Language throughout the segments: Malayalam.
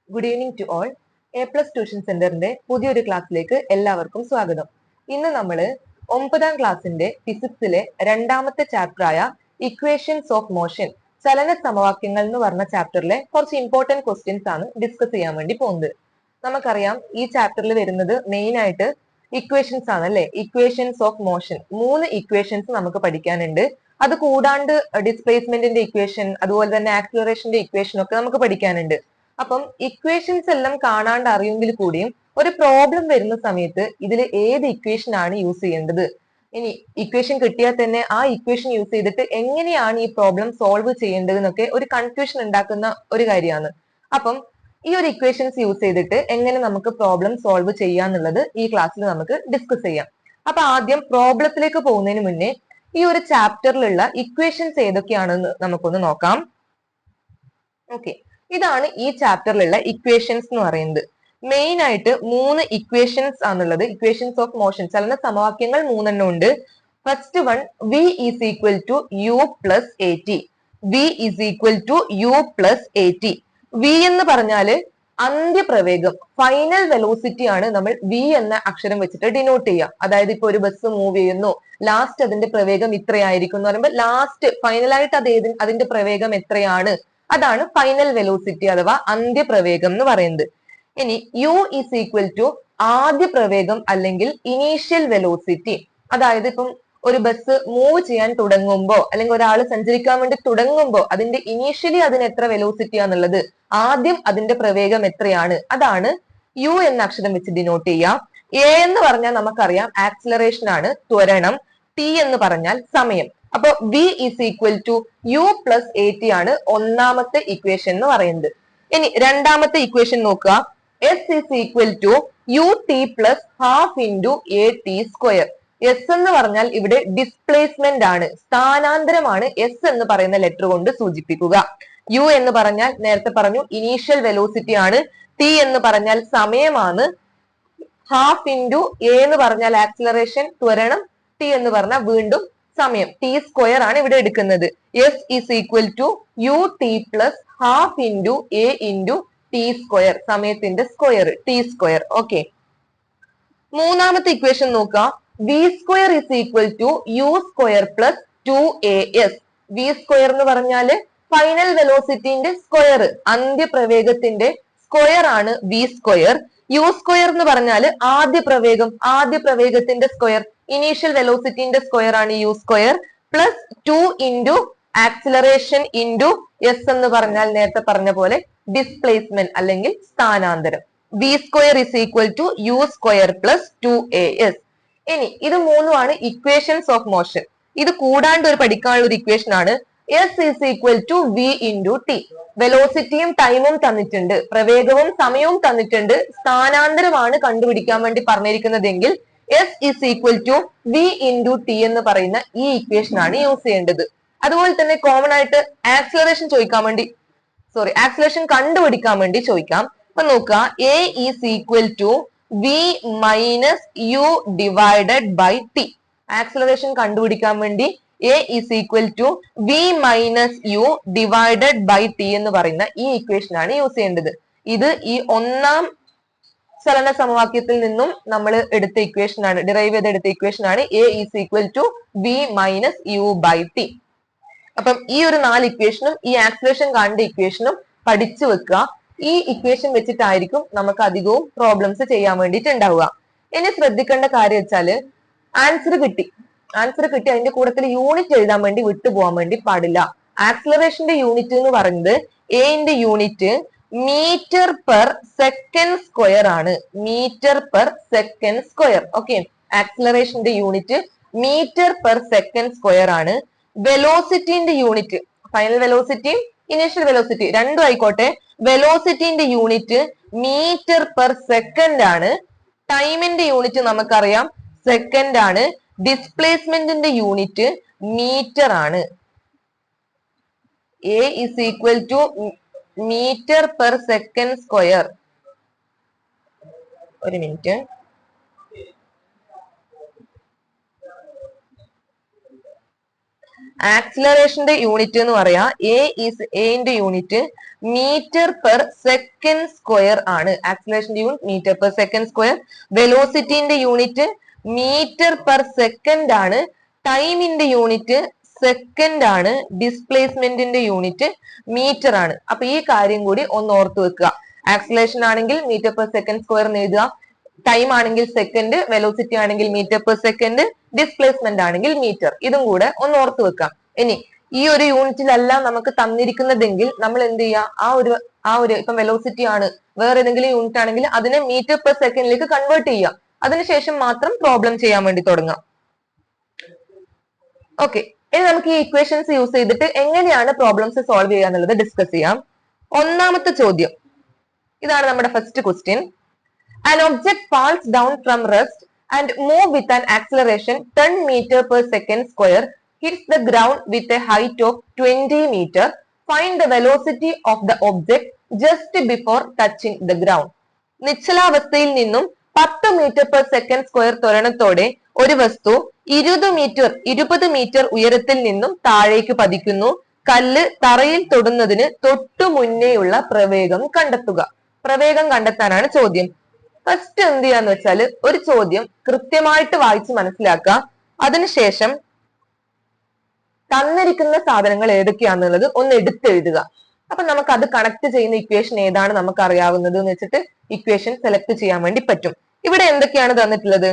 Good evening to all. A plus tuition സെന്ററിന്റെ പുതിയൊരു ക്ലാസ്സിലേക്ക് എല്ലാവർക്കും സ്വാഗതം. ഇന്ന് നമ്മൾ 9ാം ക്ലാസ്സിന്റെ ഫിസിക്സിലെ രണ്ടാമത്തെ ചാപ്റ്ററായ ഇക്വേഷൻസ് ഓഫ് മോഷൻ, ചലന സമവാക്യങ്ങൾ എന്ന് പറഞ്ഞ ചാപ്റ്ററിലെ കുറച്ച് ഇമ്പോർട്ടന്റ് ക്വസ്റ്റ്യൻസ് ആണ് ഡിസ്കസ് ചെയ്യാൻ വേണ്ടി പോകുന്നത്. നമുക്കറിയാം ഈ ചാപ്റ്ററിൽ വരുന്നത് മെയിൻ ആയിട്ട് ഇക്വേഷൻസ് ആണ് അല്ലെ. ഇക്വേഷൻസ് ഓഫ് മോഷൻ 3 ഇക്വേഷൻസ് നമുക്ക് പഠിക്കാനുണ്ട്. അത് കൂടാണ്ട് ഡിസ്പ്ലേസ്മെന്റിന്റെ ഇക്വേഷൻ, അതുപോലെ തന്നെ ആക്സിലറേഷന്റെ ഇക്വേഷൻ ഒക്കെ നമുക്ക് പഠിക്കാനുണ്ട്. അപ്പം ഇക്വേഷൻസ് എല്ലാം കാണാണ്ട് അറിയുമെങ്കിൽ കൂടിയും ഒരു പ്രോബ്ലം വരുന്ന സമയത്ത് ഇതിൽ ഏത് ഇക്വേഷൻ ആണ് യൂസ് ചെയ്യേണ്ടത്, ഇനി ഇക്വേഷൻ കിട്ടിയാൽ തന്നെ ആ ഇക്വേഷൻ യൂസ് ചെയ്തിട്ട് എങ്ങനെയാണ് ഈ പ്രോബ്ലം സോൾവ് ചെയ്യേണ്ടത് എന്നൊക്കെ ഒരു കൺഫ്യൂഷൻ ഉണ്ടാക്കുന്ന ഒരു കാര്യമാണ്. അപ്പം ഈ ഒരു ഇക്വേഷൻസ് യൂസ് ചെയ്തിട്ട് എങ്ങനെ നമുക്ക് പ്രോബ്ലം സോൾവ് ചെയ്യാന്നുള്ളത് ഈ ക്ലാസ്സിൽ നമുക്ക് ഡിസ്കസ് ചെയ്യാം. അപ്പൊ ആദ്യം പ്രോബ്ലത്തിലേക്ക് പോകുന്നതിന് മുന്നേ ഈ ഒരു ചാപ്റ്ററിലുള്ള ഇക്വേഷൻസ് ഏതൊക്കെയാണെന്ന് നമുക്കൊന്ന് നോക്കാം. ഓക്കെ, ഇതാണ് ഈ ചാപ്റ്ററിലുള്ള ഇക്വേഷൻസ് എന്ന് പറയുന്നത്. മെയിൻ ആയിട്ട് 3 ഇക്വേഷൻസ് ആണുള്ളത്. ഇക്വേഷൻസ് ഓഫ് മോഷൻ, ചലന സമവാക്യങ്ങൾ 3 ഉണ്ട്. First one, v is equal to u plus a t. v is equal to u plus a t. v എന്ന് പറഞ്ഞാല് അന്ത്യപ്രവേഗം, ഫൈനൽ വെലോസിറ്റി ആണ് നമ്മൾ v എന്ന അക്ഷരം വെച്ചിട്ട് ഡിനോട്ട് ചെയ്യുക. അതായത് ഇപ്പൊ ഒരു ബസ് മൂവ് ചെയ്യുന്നു, ലാസ്റ്റ് അതിന്റെ പ്രവേഗം ഇത്രയായിരിക്കും എന്ന് പറയുമ്പോൾ ലാസ്റ്റ് ഫൈനലായിട്ട് അതിന്റെ പ്രവേഗം എത്രയാണ്, അതാണ് ഫൈനൽ വെലോസിറ്റി അഥവാ അന്ത്യപ്രവേഗം എന്ന് പറയുന്നത്. ഇനി യു ഈസ് ഈക്വൽ ടു ആദ്യ പ്രവേഗം അല്ലെങ്കിൽ ഇനീഷ്യൽ വെലോസിറ്റി. അതായത് ഇപ്പം ഒരു ബസ് മൂവ് ചെയ്യാൻ തുടങ്ങുമ്പോ അല്ലെങ്കിൽ ഒരാൾ സഞ്ചരിക്കാൻ വേണ്ടി തുടങ്ങുമ്പോ അതിന്റെ ഇനീഷ്യലി അതിന് എത്ര വെലോസിറ്റി ആണുള്ളത്, ആദ്യം അതിന്റെ പ്രവേഗം എത്രയാണ്, അതാണ് യു എന്ന അക്ഷരം വെച്ച് ഡിനോട്ട് ചെയ്യാം. എ എന്ന് പറഞ്ഞാൽ നമുക്കറിയാം ആക്സിലറേഷൻ ആണ്, ത്വരണം. ടി എന്ന് പറഞ്ഞാൽ സമയം. അപ്പൊ v is equal to u plus a t ആണ് ഒന്നാമത്തെ ഇക്വേഷൻ എന്ന് പറയുന്നത്. ഇനി രണ്ടാമത്തെ ഇക്വേഷൻ നോക്കുക. S is equal to u t plus half into a t square. എസ് എന്ന് പറഞ്ഞാൽ ഇവിടെ ഡിസ്പ്ലേസ്മെന്റ് ആണ്, സ്ഥാനാന്തരമാണ് എസ് എന്ന് പറയുന്ന ലെറ്റർ കൊണ്ട് സൂചിപ്പിക്കുക. യു എന്ന് പറഞ്ഞാൽ നേരത്തെ പറഞ്ഞു ഇനീഷ്യൽ വെലോസിറ്റി ആണ്. ടി എന്ന് പറഞ്ഞാൽ സമയമാണ്. ഹാഫ് ഇൻറ്റു എ എന്ന് പറഞ്ഞാൽ ആക്സിലറേഷൻ, ത്വരണം. ടി എന്ന് പറഞ്ഞാൽ വീണ്ടും സമയം, ടി സ്ക്വയർ ആണ് ഇവിടെ എടുക്കുന്നത്. S is equal to u t plus half into a into t square, സമയത്തിന്റെ സ്ക്വയർ, ടി സ്ക്വയർ. ഓക്കെ, മൂന്നാമത്തെ ഇക്വേഷൻ നോക്കുക. V square is equal to u square plus 2as. V square എന്ന് പറഞ്ഞാല് ഫൈനൽ വെലോസിറ്റിന്റെ സ്ക്വയർ, അന്ത്യപ്രവേഗത്തിന്റെ സ്ക്വയർ ആണ് വി സ്ക്വയർ. യു സ്ക്വയർ എന്ന് പറഞ്ഞാല് ആദ്യ പ്രവേഗത്തിന്റെ സ്ക്വയർ, ഇനീഷ്യൽ വെലോസിറ്റിന്റെ സ്ക്വയർ ആണ് u square, plus 2 into acceleration into s എന്ന് പറഞ്ഞാൽ നേരത്തെ പറഞ്ഞ പോലെ ഡിസ്പ്ലേസ്മെന്റ് അല്ലെങ്കിൽ സ്ഥാനാന്തരം. V square is equal to u square plus 2as. ഇനി ഇത് മൂന്നുമാണ് ഇക്വേഷൻസ് ഓഫ് മോഷൻ. ഇത് കൂടാണ്ട് ഒരു പഠിക്കാനുള്ള ഒരു ഇക്വേഷൻ ആണ് s is equal to v into t. വെലോസിറ്റിയും ടൈമും തന്നിട്ടുണ്ട്, പ്രവേഗവും സമയവും തന്നിട്ടുണ്ട്, സ്ഥാനാന്തരമാണ് കണ്ടുപിടിക്കാൻ വേണ്ടി പറഞ്ഞിരിക്കുന്നതെങ്കിൽ s is equal to v into t എന്ന് പറയുന്ന ഈ ഇക്വേഷൻ ആണ് യൂസ് ചെയ്യേണ്ടത്. അതുപോലെ തന്നെ കോമൺ ആയിട്ട് ആക്സിലറേഷൻ ആക്സിലറേഷൻ കണ്ടുപിടിക്കാൻ വേണ്ടി ചോദിക്കാം. അപ്പൊ നോക്കുക, a is equal to v minus u divided by t. Acceleration കണ്ടുപിടിക്കാൻ വേണ്ടി a is equal to v minus u divided by t എന്ന് പറയുന്ന ഈ ഇക്വേഷൻ ആണ് യൂസ് ചെയ്യേണ്ടത്. ഇത് ഈ ഒന്നാം ചലന സമവാക്യത്തിൽ നിന്നും നമ്മൾ എടുത്ത ഇക്വേഷൻ ആണ്, ഡിറൈവ് ചെയ്തെടുത്ത ഇക്വേഷൻ ആണ് a is equal to v minus u by t. അപ്പം ഈ ഒരു 4 ഇക്വേഷനും ഈ ആക്സിലറേഷൻ കാണേണ്ട ഇക്വേഷനും പഠിച്ചു വെക്കുക. ഈ ഇക്വേഷൻ വെച്ചിട്ടായിരിക്കും നമുക്ക് അധികവും പ്രോബ്ലംസ് ചെയ്യാൻ വേണ്ടിയിട്ട് ഉണ്ടാവുക. ഇനി ശ്രദ്ധിക്കേണ്ട കാര്യം വെച്ചാല് ആൻസർ കിട്ടി അതിന്റെ കൂട്ടത്തിൽ യൂണിറ്റ് എഴുതാൻ വേണ്ടി വിട്ടുപോകാൻ വേണ്ടി പാടില്ല. ആക്സിലറേഷന്റെ യൂണിറ്റ് എന്ന് പറയുന്നത് എന്റെ unit metre per second square ആണ്, metre per second square. Okay, ആക്സിലറേഷന്റെ unit metre per second square ആണ്. വെലോസിറ്റിന്റെ യൂണിറ്റ്, ഫൈനൽ വെലോസിറ്റിയും ഇനീഷ്യൽ വെലോസിറ്റി രണ്ടും ആയിക്കോട്ടെ, വെലോസിറ്റിന്റെ യൂണിറ്റ് മീറ്റർ പെർ സെക്കൻഡ് ആണ്. ടൈമിന്റെ യൂണിറ്റ് നമുക്കറിയാം സെക്കൻഡ് ആണ്. ഡിസ്പ്ലേസ്മെന്റിന്റെ യൂണിറ്റ് മീറ്റർ ആണ്. A is equal to metre per second square. ഒരു മിനിറ്റ്, ആക്സിലറേഷന്റെ യൂണിറ്റ് എന്ന് പറയാ എന്റെ unit metre per second square ആണ്. ആക്സിലറേഷന്റെ unit metre per second square. വെലോസിറ്റിന്റെ യൂണിറ്റ് മീറ്റർ പെർ സെക്കൻഡ് ആണ്. ടൈമിന്റെ യൂണിറ്റ് സെക്കൻഡ് ആണ്. ഡിസ്പ്ലേസ്മെന്റിന്റെ യൂണിറ്റ് മീറ്റർ ആണ്. അപ്പൊ ഈ കാര്യം കൂടി ഒന്ന് ഓർത്തു വെക്കുക. ആക്സിലറേഷൻ ആണെങ്കിൽ മീറ്റർ പെർ സെക്കൻഡ് സ്ക്വയർ എന്ന് എഴുതുക. ടൈം ആണെങ്കിൽ സെക്കൻഡ്, വെലോസിറ്റി ആണെങ്കിൽ മീറ്റർ പെർ സെക്കൻഡ്, ഡിസ്പ്ലേസ്മെന്റ് ആണെങ്കിൽ മീറ്റർ. ഇതും കൂടെ ഒന്ന് ഓർത്തു വെക്കാം. ഇനി ഈ ഒരു യൂണിറ്റിലല്ല നമുക്ക് തന്നിരിക്കുന്നതെങ്കിൽ നമ്മൾ എന്ത് ചെയ്യുക, ആ ഒരു ഇപ്പം വെലോസിറ്റി ആണ്, വേറെ ഏതെങ്കിലും യൂണിറ്റ് ആണെങ്കിൽ അതിനെ മീറ്റർ പെർ സെക്കൻഡിലേക്ക് കൺവേർട്ട് ചെയ്യുക. അതിനുശേഷം മാത്രം പ്രോബ്ലം ചെയ്യാൻ വേണ്ടി തുടങ്ങാം. ഓക്കെ, ഇനി നമുക്ക് ഈ ഇക്വേഷൻസ് യൂസ് ചെയ്തിട്ട് എങ്ങനെയാണ് പ്രോബ്ലംസ് സോൾവ് ചെയ്യുക എന്നുള്ളത് ഡിസ്കസ് ചെയ്യാം. ഒന്നാമത്തെ ചോദ്യം ഇതാണ് നമ്മുടെ first question. An object falls down from rest and move with an acceleration 10 meter per second square, hits the ground with a height of 20 meter. Find the velocity of the object just before touching the ground. നിശ്ചലാവസ്ഥയിൽ നിന്നും 10 മീറ്റർ പെർ സെക്കൻഡ് സ്ക്വയർ ത്വരണത്തോടെ ഒരു വസ്തു 20 മീറ്റർ ഉയരത്തിൽ നിന്നും താഴേക്ക് പതിക്കുന്നു. കല്ല് തറയിൽ തൊടുന്നതിന് തൊട്ടു മുന്നേയുള്ള പ്രവേഗം കണ്ടെത്തുക. പ്രവേഗം കണ്ടെത്താനാണ് ചോദ്യം. ഫസ്റ്റ് എന്ത് ചെയ്യാന്ന് വെച്ചാല് ഒരു ചോദ്യം കൃത്യമായിട്ട് വായിച്ച് മനസ്സിലാക്കുക. അതിനുശേഷം തന്നിരിക്കുന്ന സാധനങ്ങൾ ഏതൊക്കെയാന്നുള്ളത് ഒന്ന് എടുത്തെഴുതുക. അപ്പൊ നമുക്ക് അത് കണക്ട് ചെയ്യുന്ന ഇക്വേഷൻ ഏതാണ് നമുക്ക് അറിയാവുന്നത് എന്ന് വെച്ചിട്ട് ഇക്വേഷൻ സെലക്ട് ചെയ്യാൻ വേണ്ടി പറ്റും. ഇവിടെ എന്തൊക്കെയാണ് തന്നിട്ടുള്ളത്?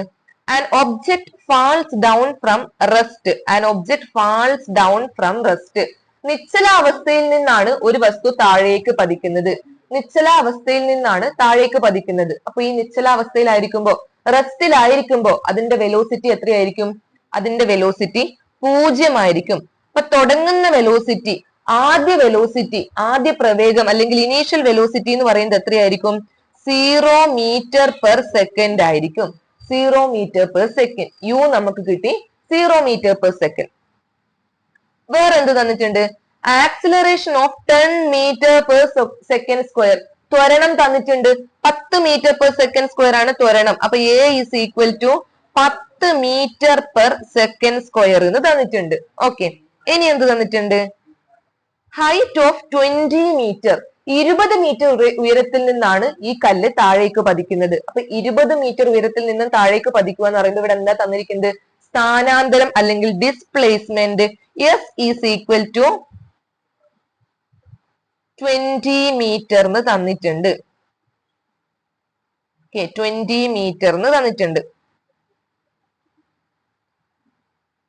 An object falls down from rest. An object falls down from rest. നിശ്ചലാവസ്ഥയിൽ നിന്നാണ് ഒരു വസ്തു താഴേക്ക് പതിക്കുന്നത്. നിശ്ചലാവസ്ഥയിൽ നിന്നാണ് താഴേക്ക് പതിക്കുന്നത്. അപ്പൊ ഈ നിശ്ചലാവസ്ഥയിലായിരിക്കുമ്പോ, റെസ്റ്റിലായിരിക്കുമ്പോ അതിന്റെ വെലോസിറ്റി എത്രയായിരിക്കും? അതിന്റെ വെലോസിറ്റി 0 ആയിരിക്കും. അപ്പൊ തുടങ്ങുന്ന വെലോസിറ്റി, ആദ്യ പ്രവേഗം അല്ലെങ്കിൽ ഇനീഷ്യൽ വെലോസിറ്റി എന്ന് പറയുന്നത് എത്രയായിരിക്കും? 0 മീറ്റർ പെർ സെക്കൻഡ് ആയിരിക്കും. 0 മീറ്റർ പെർ സെക്കൻഡ്. യു നമുക്ക് കിട്ടി 0 മീറ്റർ പെർ സെക്കൻഡ്. വേറെ എന്ത് തന്നിട്ടുണ്ട്? Acceleration of 10 metre per second square. ത്വരണം തന്നിട്ടുണ്ട്. 10 മീറ്റർ പെർ സെക്കൻഡ് സ്ക്വയർ ആണ് ത്വരണം. അപ്പൊ a is equal to 10 metre per second square എന്ന് തന്നിട്ടുണ്ട്. ഓക്കെ, ഇനി എന്ത് തന്നിട്ടുണ്ട്? Height of 20 metre. 20 മീറ്റർ ഉയരത്തിൽ നിന്നാണ് ഈ കല്ല് താഴേക്ക് പതിക്കുന്നത്. അപ്പൊ 20 മീറ്റർ ഉയരത്തിൽ നിന്നും താഴേക്ക് പതിക്കുക എന്ന് പറയുന്നത് ഇവിടെ എന്താ തന്നിരിക്കുന്നത്? സ്ഥാനാന്തരം അല്ലെങ്കിൽ displacement s is equal to 20 metre എന്ന് തന്നിട്ടുണ്ട്. 20 മീറ്റർ എന്ന് തന്നിട്ടുണ്ട്.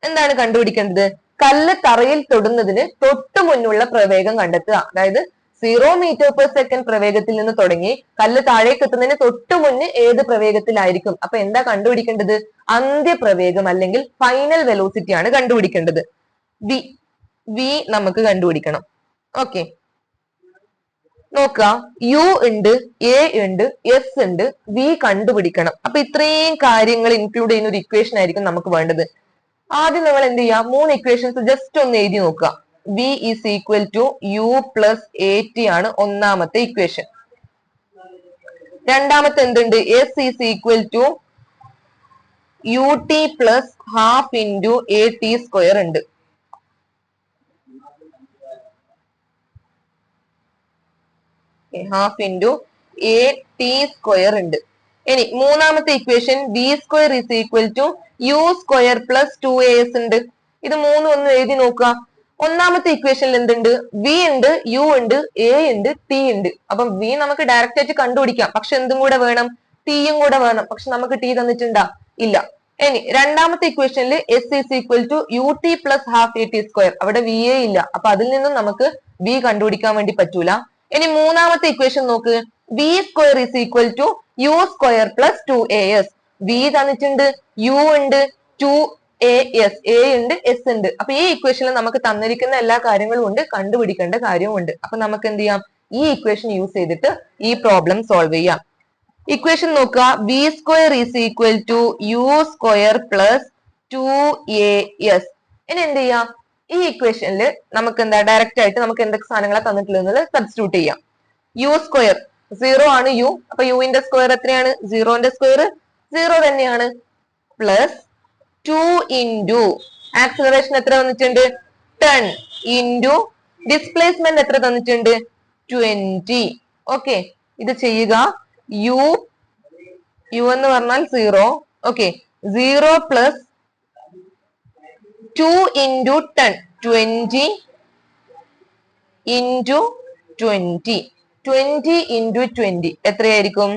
എന്താണ് കണ്ടുപിടിക്കേണ്ടത്? കല്ല് തറയിൽ തൊടുന്നതിന് തൊട്ടു മുന്നുള്ള പ്രവേഗം കണ്ടെത്തുക. അതായത് 0 മീറ്റർ പെർ സെക്കൻഡ് പ്രവേഗത്തിൽ നിന്ന് തുടങ്ങി കല്ല് താഴേക്ക് എത്തുന്നതിന് തൊട്ടു മുന്നേ ഏത് പ്രവേഗത്തിലായിരിക്കും? അപ്പൊ എന്താ കണ്ടുപിടിക്കേണ്ടത്? അന്ത്യപ്രവേഗം അല്ലെങ്കിൽ ഫൈനൽ വെലോസിറ്റി ആണ് കണ്ടുപിടിക്കേണ്ടത്. വി നമുക്ക് കണ്ടുപിടിക്കണം. ഓക്കെ, നോക്കുക. യു ഉണ്ട്, എ ഉണ്ട്, എസ് ഉണ്ട്, വി കണ്ടുപിടിക്കണം. അപ്പൊ ഇത്രയും കാര്യങ്ങൾ ഇൻക്ലൂഡ് ചെയ്യുന്ന ഒരു ഇക്വേഷൻ ആയിരിക്കും നമുക്ക് വേണ്ടത്. ആദ്യം നമ്മൾ എന്ത് ചെയ്യുക? 3 ഇക്വേഷൻസ് ജസ്റ്റ് ഒന്ന് എഴുതി നോക്കുക. V is equal to u plus a t ആണ് ഒന്നാമത്തെ ഇക്വേഷൻ. രണ്ടാമത്തെ എന്തുണ്ട്? S is equal to u t plus half into a t square ഉണ്ട്. Half into a t square ഉണ്ട്. ഇനി മൂന്നാമത്തെ equation v square is equal to u square plus 2as ഉണ്ട്. ഇത് മൂന്നും ഒന്ന് എഴുതി നോക്കുക. ഒന്നാമത്തെ ഇക്വേഷനിൽ എന്തുണ്ട്? വി ഉണ്ട്, യു ഉണ്ട്, എ ഉണ്ട്, ടി ഉണ്ട്. അപ്പം വി നമുക്ക് ഡയറക്റ്റ് ആയിട്ട് കണ്ടുപിടിക്കാം. പക്ഷെ എന്തും കൂടെ വേണം? ടിയും കൂടെ വേണം. പക്ഷെ നമുക്ക് ടി തന്നിട്ടുണ്ടാ? ഇല്ല. ഇനി രണ്ടാമത്തെ ഇക്വേഷനിൽ s is equal to u t plus half a t square. അവിടെ വി എ ഇല്ല. അപ്പൊ അതിൽ നിന്നും നമുക്ക് വി കണ്ടുപിടിക്കാൻ വേണ്ടി പറ്റൂല. ഇനി മൂന്നാമത്തെ ഇക്വേഷൻ നോക്ക്. V square is equal to u square plus 2as. V തന്നിട്ടുണ്ട്, യു ഉണ്ട്, 2as, എ ഉണ്ട്, എസ് ഉണ്ട്. അപ്പൊ ഈ ഇക്വേഷനിൽ നമുക്ക് തന്നിരിക്കുന്ന എല്ലാ കാര്യങ്ങളും ഉണ്ട്, കണ്ടുപിടിക്കേണ്ട കാര്യവും ഉണ്ട്. അപ്പൊ നമുക്ക് എന്ത് ചെയ്യാം? ഈ ഇക്വേഷൻ യൂസ് ചെയ്തിട്ട് ഈ പ്രോബ്ലം സോൾവ് ചെയ്യാം. ഇക്വേഷൻ നോക്കുക. V square is equal to u square plus 2as. ഇനി എന്ത് ചെയ്യാം? ഈ ഇക്വേഷനിൽ നമുക്ക് എന്താ ഡയറക്റ്റ് ആയിട്ട് നമുക്ക് എന്തൊക്കെ സാധനങ്ങളാണ് തന്നിട്ടുള്ളത് സബ്സ്റ്റിറ്റ്യൂട്ട് ചെയ്യാം. യു സ്ക്വയർ 0 ആണ് യു. അപ്പൊ യുവിന്റെ സ്ക്വയർ എത്രയാണ്? 0ന്റെ സ്ക്വയർ 0 തന്നെയാണ്. പ്ലസ് 2 ഇൻറ്റു ആക്സിലറേഷൻ എത്ര വന്നിട്ടുണ്ട്? 10 ഇൻറ്റു ഡിസ്പ്ലേസ്മെന്റ് എത്ര തന്നിട്ടുണ്ട് 20. ഓക്കെ, ഇത് ചെയ്യുക. യു എന്ന് പറഞ്ഞാൽ 0. Okay, 0 plus 2 into 10 20 into 20 20 into 20 എത്രയായിരിക്കും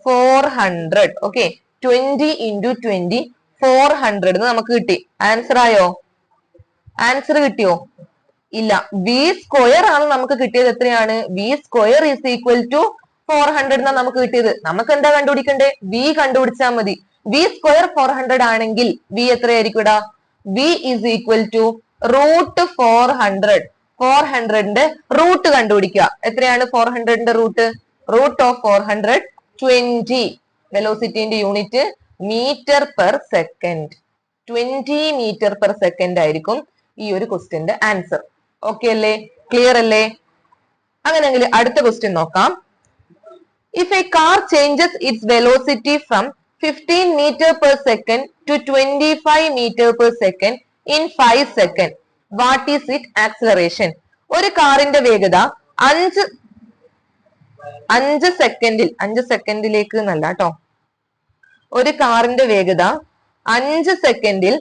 400. ഓക്കെ, 20 ഇൻറ്റു 20 400 നമുക്ക് കിട്ടി. ആൻസർ ആയോ? ആൻസർ കിട്ടിയോ? ഇല്ല. വി സ്ക്വയർ ആണ് നമുക്ക് കിട്ടിയത്. എത്രയാണ്? V square is equal to 400 എന്നാണ് നമുക്ക് കിട്ടിയത്. നമുക്ക് എന്താ കണ്ടുപിടിക്കണ്ടേ? വി കണ്ടുപിടിച്ചാൽ മതി. വി സ്ക്വയർ 400 ആണെങ്കിൽ വി എത്രയായിരിക്കും? V is equal to root 400. 400ന്റെ റൂട്ട് കണ്ടുപിടിക്കുക. എത്രയാണ് 400ന്റെ റൂട്ട്? Root of 400 20. വെലോസിറ്റിന്റെ unit metre per second. 20 metre per second ആയിരിക്കും ഈ ഒരു ക്വസ്റ്റ്യന്റെ ആൻസർ. ഓക്കെ അല്ലേ? ക്ലിയർ അല്ലേ? അങ്ങനെയെങ്കിൽ അടുത്ത ക്വസ്റ്റ്യൻ നോക്കാം. If a car changes its velocity from 15 meter per second to 25 meter per second in 5 seconds, what is its acceleration? ഒരു കാറിന്റെ വേഗത 5 സെക്കൻഡിലേക്ക് എന്നല്ല കേട്ടോ, ഒരു കാറിന്റെ വേഗത 5 സെക്കൻഡിൽ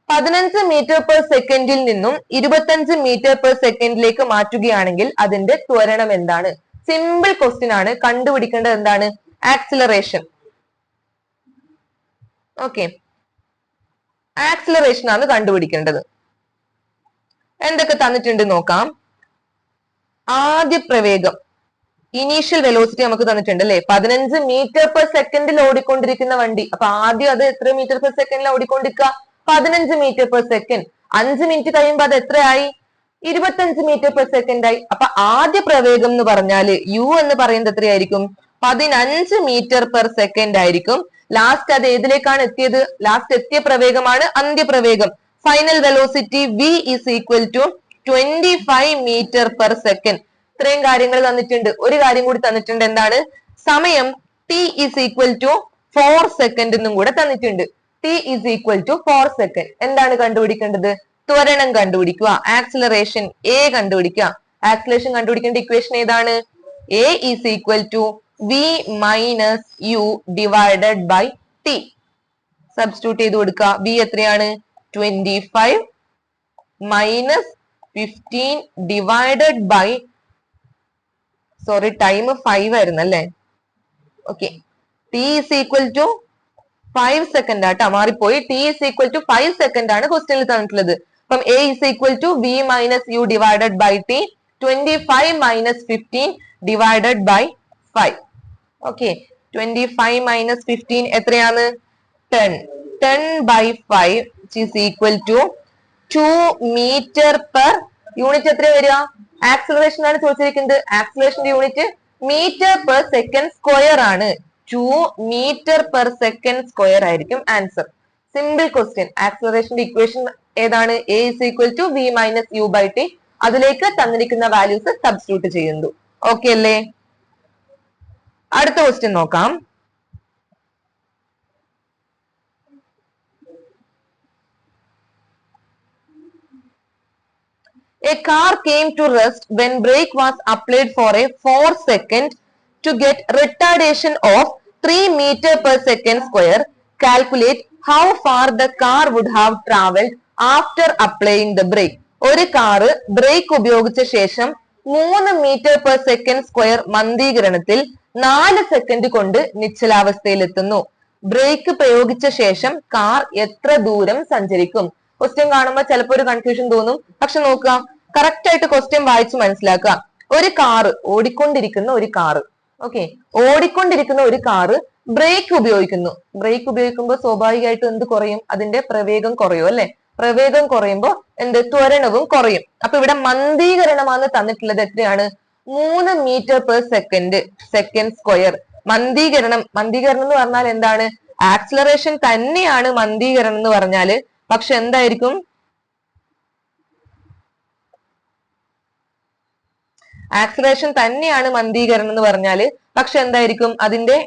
15 മീറ്റർ പെർ സെക്കൻഡിൽ നിന്നും 25 മീറ്റർ പെർ സെക്കൻഡിലേക്ക് മാറ്റുകയാണെങ്കിൽ അതിന്റെ ത്വരണം എന്താണ്? സിമ്പിൾ ക്വസ്റ്റ്യൻ ആണ്. കണ്ടുപിടിക്കേണ്ടത് എന്താണ്? ആക്സിലറേഷൻ. ഓക്കെ, ആക്സിലറേഷൻ ആണ് കണ്ടുപിടിക്കേണ്ടത്. എന്തൊക്കെ തന്നിട്ടുണ്ട് നോക്കാം. ആദ്യ പ്രവേഗം, ഇനീഷ്യൽ വെലോസിറ്റി നമുക്ക് തന്നിട്ടുണ്ട് അല്ലെ? 15 മീറ്റർ പെർ സെക്കൻഡിൽ ഓടിക്കൊണ്ടിരിക്കുന്ന വണ്ടി. അപ്പൊ ആദ്യം അത് എത്ര മീറ്റർ പെർ സെക്കൻഡിൽ ഓടിക്കൊണ്ടിരിക്കുക? 15 മീറ്റർ പെർ സെക്കൻഡ്. 5 മിനിറ്റ് കഴിയുമ്പോ അത് എത്രയായി? 25 മീറ്റർ പെർ സെക്കൻഡ് ആയി. അപ്പൊ ആദ്യ പ്രവേഗം എന്ന് പറഞ്ഞാല് യു എന്ന് പറയുന്നത് എത്രയായിരിക്കും? 15 മീറ്റർ പെർ സെക്കൻഡ് ആയിരിക്കും. ലാസ്റ്റ് അത് ഏതിലേക്കാണ് എത്തിയത്? ലാസ്റ്റ് എത്തിയ പ്രവേഗമാണ് അന്ത്യപ്രവേഗം. Final velocity v is equal to 25 metre per second. ഇത്രയും കാര്യങ്ങൾ തന്നിട്ടുണ്ട്. ഒരു കാര്യം കൂടി തന്നിട്ടുണ്ട്. എന്താണ്? സമയം t is equal to 4 second എന്നും കൂടെ തന്നിട്ടുണ്ട്. T is equal to 4 second. എന്താണ് കണ്ടുപിടിക്കേണ്ടത്? ത്വരണം കണ്ടുപിടിക്കുക. ആക്സിലറേഷൻ എ കണ്ടുപിടിക്കുക. ആക്സിലറേഷൻ കണ്ടുപിടിക്കേണ്ട ഇക്വേഷൻ ഏതാണ്? A is equal to v minus u divided by T. Substitute ചെയ്ത് കൊടുക്കുക. വി എത്രയാണ്? 25 minus 15 divided by, sorry time 5 ആയിരുന്നു അല്ലേ? Okay, t is equal to 5 second ആട്ടോ, മാറിപ്പോയി. T is equal to 5 second ആണ് ക്വസ്റ്റ്യനിൽ തന്നിട്ടുള്ളത്. അപ്പം a is equal to v minus u divided by t. 25 minus 15 divided by 5. Okay, 25 minus 15 എത്രയാണ്? 10. 10 by 5 is equal to 2 metre per, unit എത്ര വരിക? ആക്സിലറേഷൻ ആണ് ചോദിച്ചിരിക്കുന്നത്. ആക്സിലറേഷന്റെ unit metre per second square ആണ്. 2 മീറ്റർ പെർ സെക്കൻഡ് സ്ക്വയർ ആയിരിക്കും ആൻസർ. Simple question. ആക്സിലറേഷന്റെ ഇക്വേഷൻ ഏതാണ്? A is equal to v minus u by t. അതിലേക്ക് തന്നിരിക്കുന്ന വാല്യൂസ് സബ്സ്റ്റിറ്റ്യൂട്ട് ചെയ്യുന്നു. ഓക്കെ അല്ലേ? അടുത്ത ക്വസ്റ്റ്യൻ നോക്കാം. A car came to rest when brake was applied for a 4 second to get retardation of 3 meter per second square. Calculate how far the car would have traveled after applying the brake. ഒരു കാറ് ബ്രേക്ക് ഉപയോഗിച്ച ശേഷം 3 മീറ്റർ പെർ സെക്കൻഡ് സ്ക്വയർ മന്ദീകരണത്തിൽ 4 സെക്കൻഡ് കൊണ്ട് നിശ്ചലാവസ്ഥയിലെത്തുന്നു. ബ്രേക്ക് പ്രയോഗിച്ച ശേഷം കാർ എത്ര ദൂരം സഞ്ചരിക്കും? ക്വസ്റ്റ്യൻ കാണുമ്പോൾ ചിലപ്പോൾ ഒരു കൺഫ്യൂഷൻ തോന്നും. പക്ഷെ നോക്കുക, കറക്റ്റ് ആയിട്ട് ക്വസ്റ്റ്യൻ വായിച്ച് മനസ്സിലാക്കുക. ഒരു കാറ്, ഓടിക്കൊണ്ടിരിക്കുന്ന ഒരു കാറ്, ഓക്കെ, ഓടിക്കൊണ്ടിരിക്കുന്ന ഒരു കാറ് ബ്രേക്ക് ഉപയോഗിക്കുന്നു. ബ്രേക്ക് ഉപയോഗിക്കുമ്പോൾ സ്വാഭാവികമായിട്ടും എന്ത് കുറയും? അതിന്റെ പ്രവേഗം കുറയും അല്ലെ? പ്രവേഗം കുറയുമ്പോൾ എന്ത്? ത്വരണവും കുറയും. അപ്പൊ ഇവിടെ മന്ദീകരണമാണ് തന്നിട്ടുള്ളത്. എത്രയാണ്? 3 മീറ്റർ പെർ സെക്കൻഡ് സ്ക്വയർ. മന്ദീകരണം എന്ന് പറഞ്ഞാൽ എന്താണ്? ആക്സിലറേഷൻ തന്നെയാണ് മന്ദീകരണം എന്ന് പറഞ്ഞാല്. പക്ഷെ എന്തായിരിക്കും? ആക്സിലറേഷൻ തന്നെയാണ് മന്ദീകരണം എന്ന് പറഞ്ഞാല്, പക്ഷെ എന്തായിരിക്കും അതിന്റെ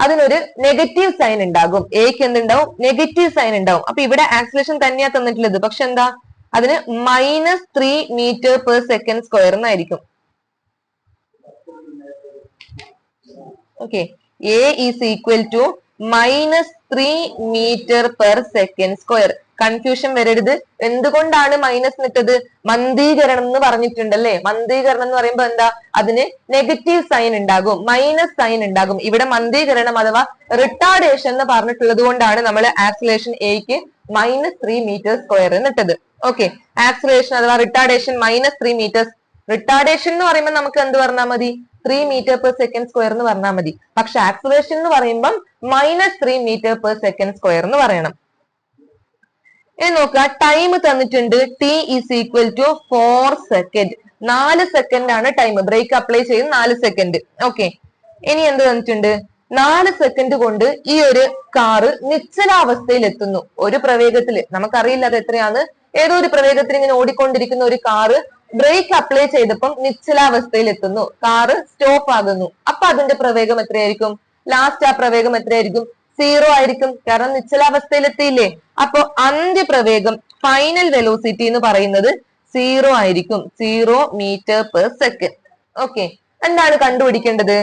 അതിനൊരു നെഗറ്റീവ് സൈൻ ഉണ്ടാകും. എക്ക് എന്തുണ്ടാവും? നെഗറ്റീവ് സൈൻ ഉണ്ടാവും. അപ്പൊ ഇവിടെ ആക്സിലേഷൻ തന്നെയാ തന്നിട്ടുള്ളത്. പക്ഷെ എന്താ? അതിന് -3 മീറ്റർ പെർ സെക്കൻഡ് സ്ക്വയർ എന്നായിരിക്കും. Okay, a is equal to -3 metre per second square. Confusion വരരുത്. എന്തുകൊണ്ടാണ് മൈനസ് ഇട്ടത്? മന്ദീകരണം എന്ന് പറഞ്ഞിട്ടുണ്ടല്ലേ. മന്ദീകരണം എന്ന് പറയുമ്പോ എന്താ? അതിന് നെഗറ്റീവ് സൈൻ ഉണ്ടാകും, മൈനസ് സൈൻ ഉണ്ടാകും. ഇവിടെ മന്ദീകരണം അഥവാ റിട്ടാർഡേഷൻ എന്ന് പറഞ്ഞിട്ടുള്ളത് കൊണ്ടാണ് നമ്മൾ ആക്സിലേഷൻ എക്ക് -3 മീറ്റർ സ്ക്വയർ എന്നിട്ടത്. ഓക്കെ, ആക്സിലേഷൻ അഥവാ റിട്ടാർഡേഷൻ -3 മീറ്റർ. റിട്ടാർഡേഷൻ എന്ന് പറയുമ്പോൾ നമുക്ക് എന്ത് പറഞ്ഞാൽ മതി? 3 മീറ്റർ പെർ സെക്കൻഡ് സ്ക്വയർ എന്ന് പറഞ്ഞാൽ മതി. പക്ഷെ ആക്സിലേഷൻ എന്ന് പറയുമ്പം -3 മീറ്റർ പെർ സെക്കൻഡ് സ്ക്വയർ എന്ന് പറയണം. ഇനി നോക്കുക, ടൈം തന്നിട്ടുണ്ട്. T is equal to 4 second. 4 second ആണ് ടൈം. ബ്രേക്ക് അപ്ലൈ ചെയ്ത് 4 സെക്കൻഡ്. ഓക്കെ, ഇനി എന്ത് തന്നിട്ടുണ്ട്? 4 സെക്കൻഡ് കൊണ്ട് ഈ ഒരു കാറ് നിശ്ചലാവസ്ഥയിൽ എത്തുന്നു. ഒരു പ്രവേഗത്തിൽ, നമുക്കറിയില്ല അത് എത്രയാണ്, ഏതോ ഒരു പ്രവേഗത്തിൽ ഇങ്ങനെ ഓടിക്കൊണ്ടിരിക്കുന്ന ഒരു കാറ് ബ്രേക്ക് അപ്ലൈ ചെയ്തപ്പം നിശ്ചലാവസ്ഥയിൽ എത്തുന്നു. കാറ് സ്റ്റോപ്പ് ആകുന്നു. അപ്പൊ അതിന്റെ പ്രവേഗം എത്രയായിരിക്കും? ലാസ്റ്റ് ആ പ്രവേഗം എത്രയായിരിക്കും? 0 ആയിരിക്കും. കാരണം നിശ്ചലാവസ്ഥയിൽ എത്തിയില്ലേ. അപ്പൊ അന്ത്യപ്രവേഗം, ഫൈനൽ വെലോസിറ്റി എന്ന് പറയുന്നത് 0 ആയിരിക്കും. 0 മീറ്റർ പെർ സെക്കൻഡ്. ഓക്കെ, എന്താണ് കണ്ടുപിടിക്കേണ്ടത്?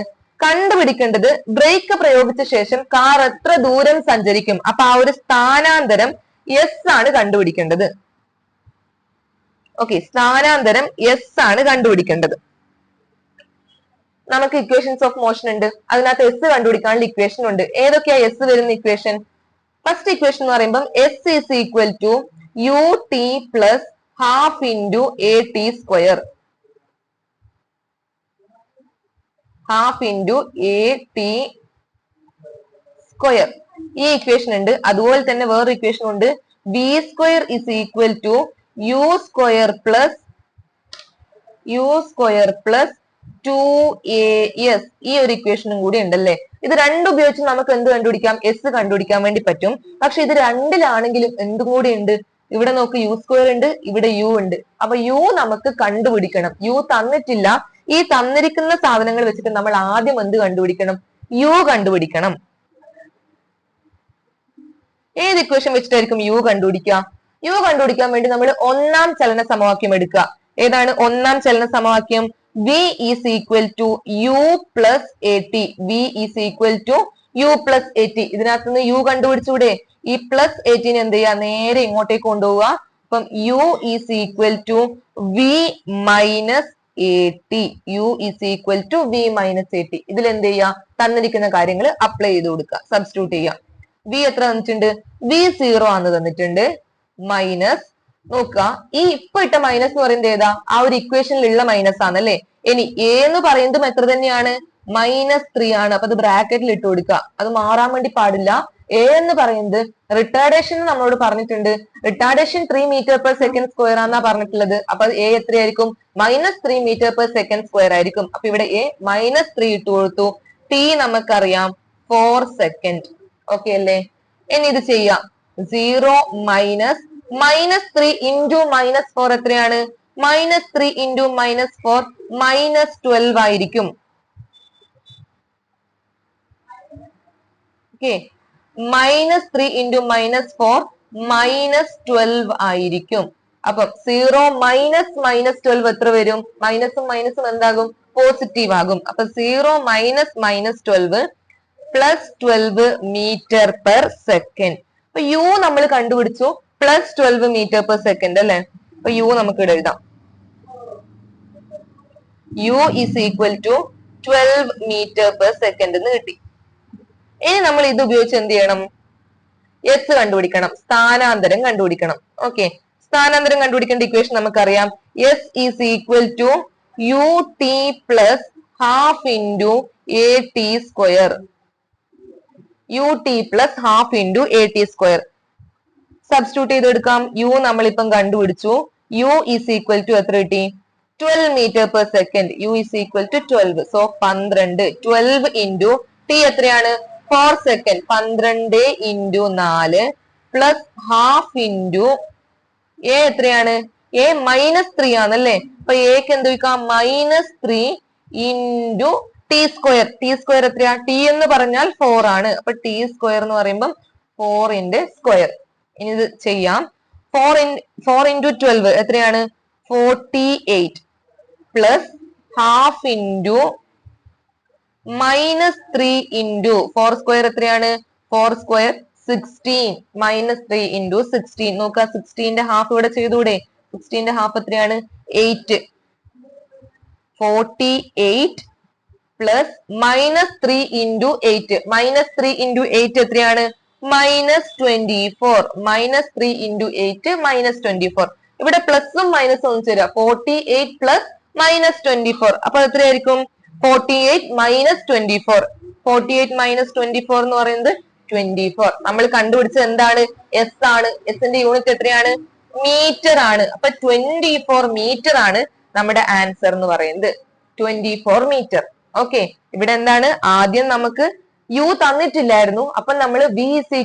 കണ്ടുപിടിക്കേണ്ടത് ബ്രേക്ക് പ്രയോഗിച്ച ശേഷം കാർ എത്ര ദൂരം സഞ്ചരിക്കും. അപ്പൊ ആ ഒരു സ്ഥാനാന്തരം എസ് ആണ് കണ്ടുപിടിക്കേണ്ടത്. ഓക്കെ, സ്ഥാനാന്തരം എസ് ആണ് കണ്ടുപിടിക്കേണ്ടത്. നമുക്ക് ഇക്വേഷൻസ് ഓഫ് മോഷൻ ഉണ്ട്. അതിനകത്ത് എസ് കണ്ടുപിടിക്കാനുള്ള ഇക്വേഷൻ ഉണ്ട്. ഏതൊക്കെയാ എസ് വരുന്ന ഇക്വേഷൻ? ഫസ്റ്റ് ഇക്വേഷൻ എന്ന് പറയുമ്പോൾ s is equal to u t plus half into a t square. Half into a t square. ഈ ഇക്വേഷൻ ഉണ്ട്. അതുപോലെ തന്നെ വേറൊരു ഇക്വേഷൻ ഉണ്ട്. V square is equal to u square plus 2as. ഈ ഒരു ഇക്വേഷനും കൂടി ഉണ്ടല്ലേ. ഇത് രണ്ടും ഉപയോഗിച്ച് നമുക്ക് എന്ത് കണ്ടുപിടിക്കാം? എസ് കണ്ടുപിടിക്കാൻ വേണ്ടി പറ്റും. പക്ഷെ ഇത് രണ്ടിലാണെങ്കിലും എന്തും കൂടി ഉണ്ട്. ഇവിടെ നോക്ക്, യു സ്ക്വയർ ഉണ്ട്, ഇവിടെ യു ഉണ്ട്. അപ്പൊ യു നമുക്ക് കണ്ടുപിടിക്കണം. യു തന്നിട്ടില്ല. ഈ തന്നിരിക്കുന്ന സാധനങ്ങൾ വെച്ചിട്ട് നമ്മൾ ആദ്യം എന്ത് കണ്ടുപിടിക്കണം? യു കണ്ടുപിടിക്കണം. ഏത് ഇക്വേഷൻ വെച്ചിട്ടായിരിക്കും യു കണ്ടുപിടിക്കുക? യു കണ്ടുപിടിക്കാൻ വേണ്ടി നമ്മൾ ഒന്നാം ചലന സമവാക്യം എടുക്കുക. ഏതാണ് ഒന്നാം ചലന സമവാക്യം? v is equal to u plus a t. V is equal to u plus a t. ഇതിനകത്ത് നിന്ന് യു കണ്ടുപിടിച്ചൂടെ? ഈ പ്ലസ് എ ടിനെ എന്ത് ചെയ്യുക? നേരെ ഇങ്ങോട്ടേക്ക് കൊണ്ടുപോവുക. അപ്പം u is equal to v minus a t. U is equal to v minus a t. ഇതിൽ എന്ത് ചെയ്യുക? തന്നിരിക്കുന്ന കാര്യങ്ങൾ അപ്ലൈ ചെയ്ത് കൊടുക്കുക, സബ്സ്റ്റിറ്റ്യൂട്ട് ചെയ്യുക. വി എത്ര തന്നിട്ടുണ്ട്? വി 0 ആണെന്ന് തന്നിട്ടുണ്ട്. മൈനസ്, നോക്കുക, ഈ ഇപ്പൊ ഇട്ട മൈനസ് എന്ന് പറയുന്നത് ഏതാ? ആ ഒരു ഇക്വേഷനിലുള്ള മൈനസ് ആണല്ലേ. ഇനി എ എന്ന് പറയുന്നതും എത്ര തന്നെയാണ്? -3 ആണ്. അപ്പൊ അത് ബ്രാക്കറ്റിൽ ഇട്ട് കൊടുക്കുക. അത് മാറാൻ വേണ്ടി പാടില്ല. എ എന്ന് പറയുന്നത് റിട്ടാർഡേഷൻ നമ്മളോട് പറഞ്ഞിട്ടുണ്ട്. Retardation 3 metre per second square ആണെന്നാ പറഞ്ഞിട്ടുള്ളത്. അപ്പൊ എ എത്രയായിരിക്കും? -3 മീറ്റർ പെർ സെക്കൻഡ് സ്ക്വയർ ആയിരിക്കും. അപ്പൊ ഇവിടെ എ -3 ഇട്ട് കൊടുത്തു. ടി നമുക്കറിയാം 4 സെക്കൻഡ്. ഓക്കെ അല്ലേ? ഇനി ഇത് ചെയ്യാം. 0 മൈനസ് -3 ഇൻറ്റു -4 എത്രയാണ്? -3 ഇൻറ്റു -4 -12 ആയിരിക്കും. ഓക്കെ, -3 ഇൻറ്റു -4 -12 ആയിരിക്കും. അപ്പം 0 മൈനസ് -12 എത്ര വരും? മൈനസും മൈനസും എന്താകും? പോസിറ്റീവ് ആകും. അപ്പൊ 0 minus -12 plus 12 metre per second. അപ്പൊ യു നമ്മൾ കണ്ടുപിടിച്ചു, പ്ലസ് 12 മീറ്റർ പെർ സെക്കൻഡ് അല്ലെ. അപ്പൊ യു നമുക്ക് ഇവിടെ എഴുതാം. U is equal to 12 metre per second എന്ന് കിട്ടി. ഇനി നമ്മൾ ഇത് ഉപയോഗിച്ച് എന്ത് ചെയ്യണം? എസ് കണ്ടുപിടിക്കണം, സ്ഥാനാന്തരം കണ്ടുപിടിക്കണം. ഓക്കെ, സ്ഥാനാന്തരം കണ്ടുപിടിക്കേണ്ട ഇക്വേഷൻ നമുക്കറിയാം. S is equal to u t plus half into a t square. U t plus half into a t square. Substitute ചെയ്തെടുക്കാം. യു നമ്മളിപ്പം കണ്ടുപിടിച്ചു. യു ഈസ് ഈക്വൽ ടു എത്ര കിട്ടി? 12 metre per second. U is equal to 12. So 12. 12 into t എത്രയാണ്? 4 second. 12 into 4 plus half into a എത്രയാണ്? എ -3 ആണല്ലേ. അപ്പൊ എക്ക് എന്ത് വയ്ക്കാം? -3 into t square. T square എത്രയാ? ടി എന്ന് പറഞ്ഞാൽ 4 ആണ്. അപ്പൊ ടി സ്ക്വയർ എന്ന് പറയുമ്പോൾ 4 സ്ക്വയർ. ഇനി ഇത് ചെയ്യാം. 4 into 12 എത്രയാണ്? 48 plus half into -3 into 4 square എത്രയാണ്? 4 സ്ക്വയർ 16 -3 ഇൻറ്റു 16. നോക്കുക, 16ന്റെ ഹാഫ് ഇവിടെ ചെയ്തൂടെ? 16ന്റെ ഹാഫ് എത്രയാണ്? 8. 48 പ്ലസ് -3 ഇൻറ്റു 8. -3 ഇൻറ്റു 8 എത്രയാണ്? -24. -3 ഇൻറ്റു 8 -24. ഇവിടെ പ്ലസും മൈനസും ഒന്നും ചേരുക. 48 പ്ലസ് -24. അപ്പൊ എത്രയായിരിക്കും? 48 - 24. 48 - 24 എന്ന് പറയുന്നത് 24. നമ്മൾ കണ്ടുപിടിച്ചത് എന്താണ്? എസ് ആണ്. എസിന്റെ യൂണിറ്റ് എത്രയാണ്? മീറ്റർ ആണ്. അപ്പൊ 24 മീറ്റർ ആണ് നമ്മുടെ ആൻസർ എന്ന് പറയുന്നത്. 24 മീറ്റർ. ഓക്കെ, ഇവിടെ എന്താണ്? ആദ്യം നമുക്ക് യു തന്നിട്ടില്ലായിരുന്നു. അപ്പൊ നമ്മൾ v =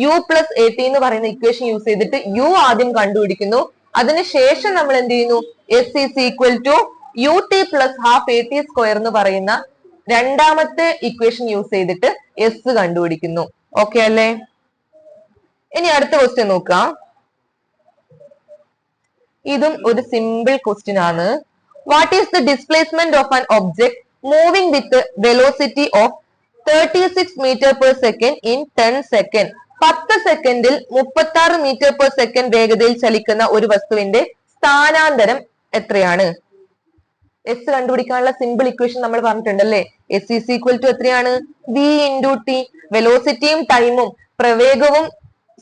u + at എന്ന് പറയുന്ന ഇക്വേഷൻ യൂസ് ചെയ്തിട്ട് യു ആദ്യം കണ്ടുപിടിക്കുന്നു. അതിനുശേഷം നമ്മൾ എന്ത് ചെയ്യുന്നു? s = ut + ½ at² എന്ന് പറയുന്ന രണ്ടാമത്തെ ഇക്വേഷൻ യൂസ് ചെയ്തിട്ട് എസ് കണ്ടുപിടിക്കുന്നു. ഓക്കെ അല്ലേ? ഇനി അടുത്ത ക്വസ്റ്റ്യൻ നോക്കാം. ഇതും ഒരു സിമ്പിൾ ക്വസ്റ്റ്യൻ ആണ്. What is the displacement of an object moving with velocity of 36 m/s in 10 seconds? 10 സെക്കൻഡിൽ 36 m/s വേഗതയിൽ ചലിക്കുന്ന ഒരു വസ്തുവിന്റെ സ്ഥാനാന്തരം എത്രയാണ്? എസ് കണ്ടുപിടിക്കാനുള്ള സിമ്പിൾ ഇക്വേഷൻ നമ്മൾ പറഞ്ഞിട്ടുണ്ടല്ലേ. എസ് = എത്രയാണ്? v × t. വെലോസിറ്റിയും ടൈമും പ്രവേഗവും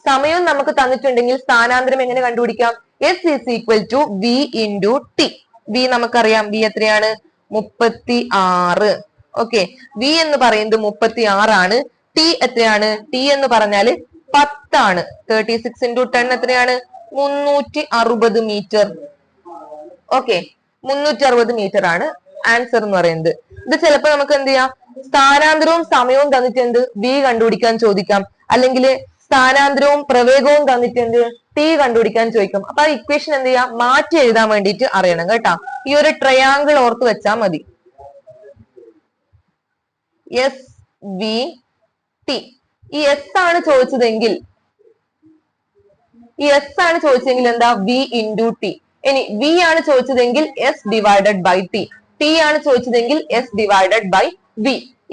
സമയവും നമുക്ക് തന്നിട്ടുണ്ടെങ്കിൽ സ്ഥാനാന്തരം എങ്ങനെ കണ്ടുപിടിക്കാം? s = v × t. v നമുക്കറിയാം. v എത്രയാണ്? 36. ഓക്കെ, v എന്ന് പറയുന്നത് 36 ആണ്. t എത്രയാണ്? t എന്ന് പറഞ്ഞാല് 10 ആണ്. 36 × 10 എത്രയാണ്? 360 മീറ്റർ. ഓക്കെ, 360 മീറ്റർ ആണ് ആൻസർ എന്ന് പറയുന്നത്. ഇത് ചിലപ്പോ നമുക്ക് എന്ത് ചെയ്യാം? സ്ഥാനാന്തരവും സമയവും തന്നിട്ട് എന്ത് v കണ്ടുപിടിക്കാൻ ചോദിക്കാം. അല്ലെങ്കിൽ സ്ഥാനാന്തരവും പ്രവേഗവും തന്നിട്ട് എന്ത് t കണ്ടുപിടിക്കാൻ ചോദിക്കും. അപ്പൊ ആ ഇക്വേഷൻ എന്ത് ചെയ്യാം? മാറ്റി എഴുതാൻ വേണ്ടിയിട്ട് അറിയണം കേട്ടാ. ഈ ഒരു ട്രയാങ്കിൾ ഓർത്ത് വെച്ചാൽ മതി. S v t. ഈ എസ് ആണ് ചോദിച്ചതെങ്കിൽ എന്താ? v × t. ഇനി v ആണ് ചോദിച്ചതെങ്കിൽ s / t. t ആണ് ചോദിച്ചതെങ്കിൽ s / v.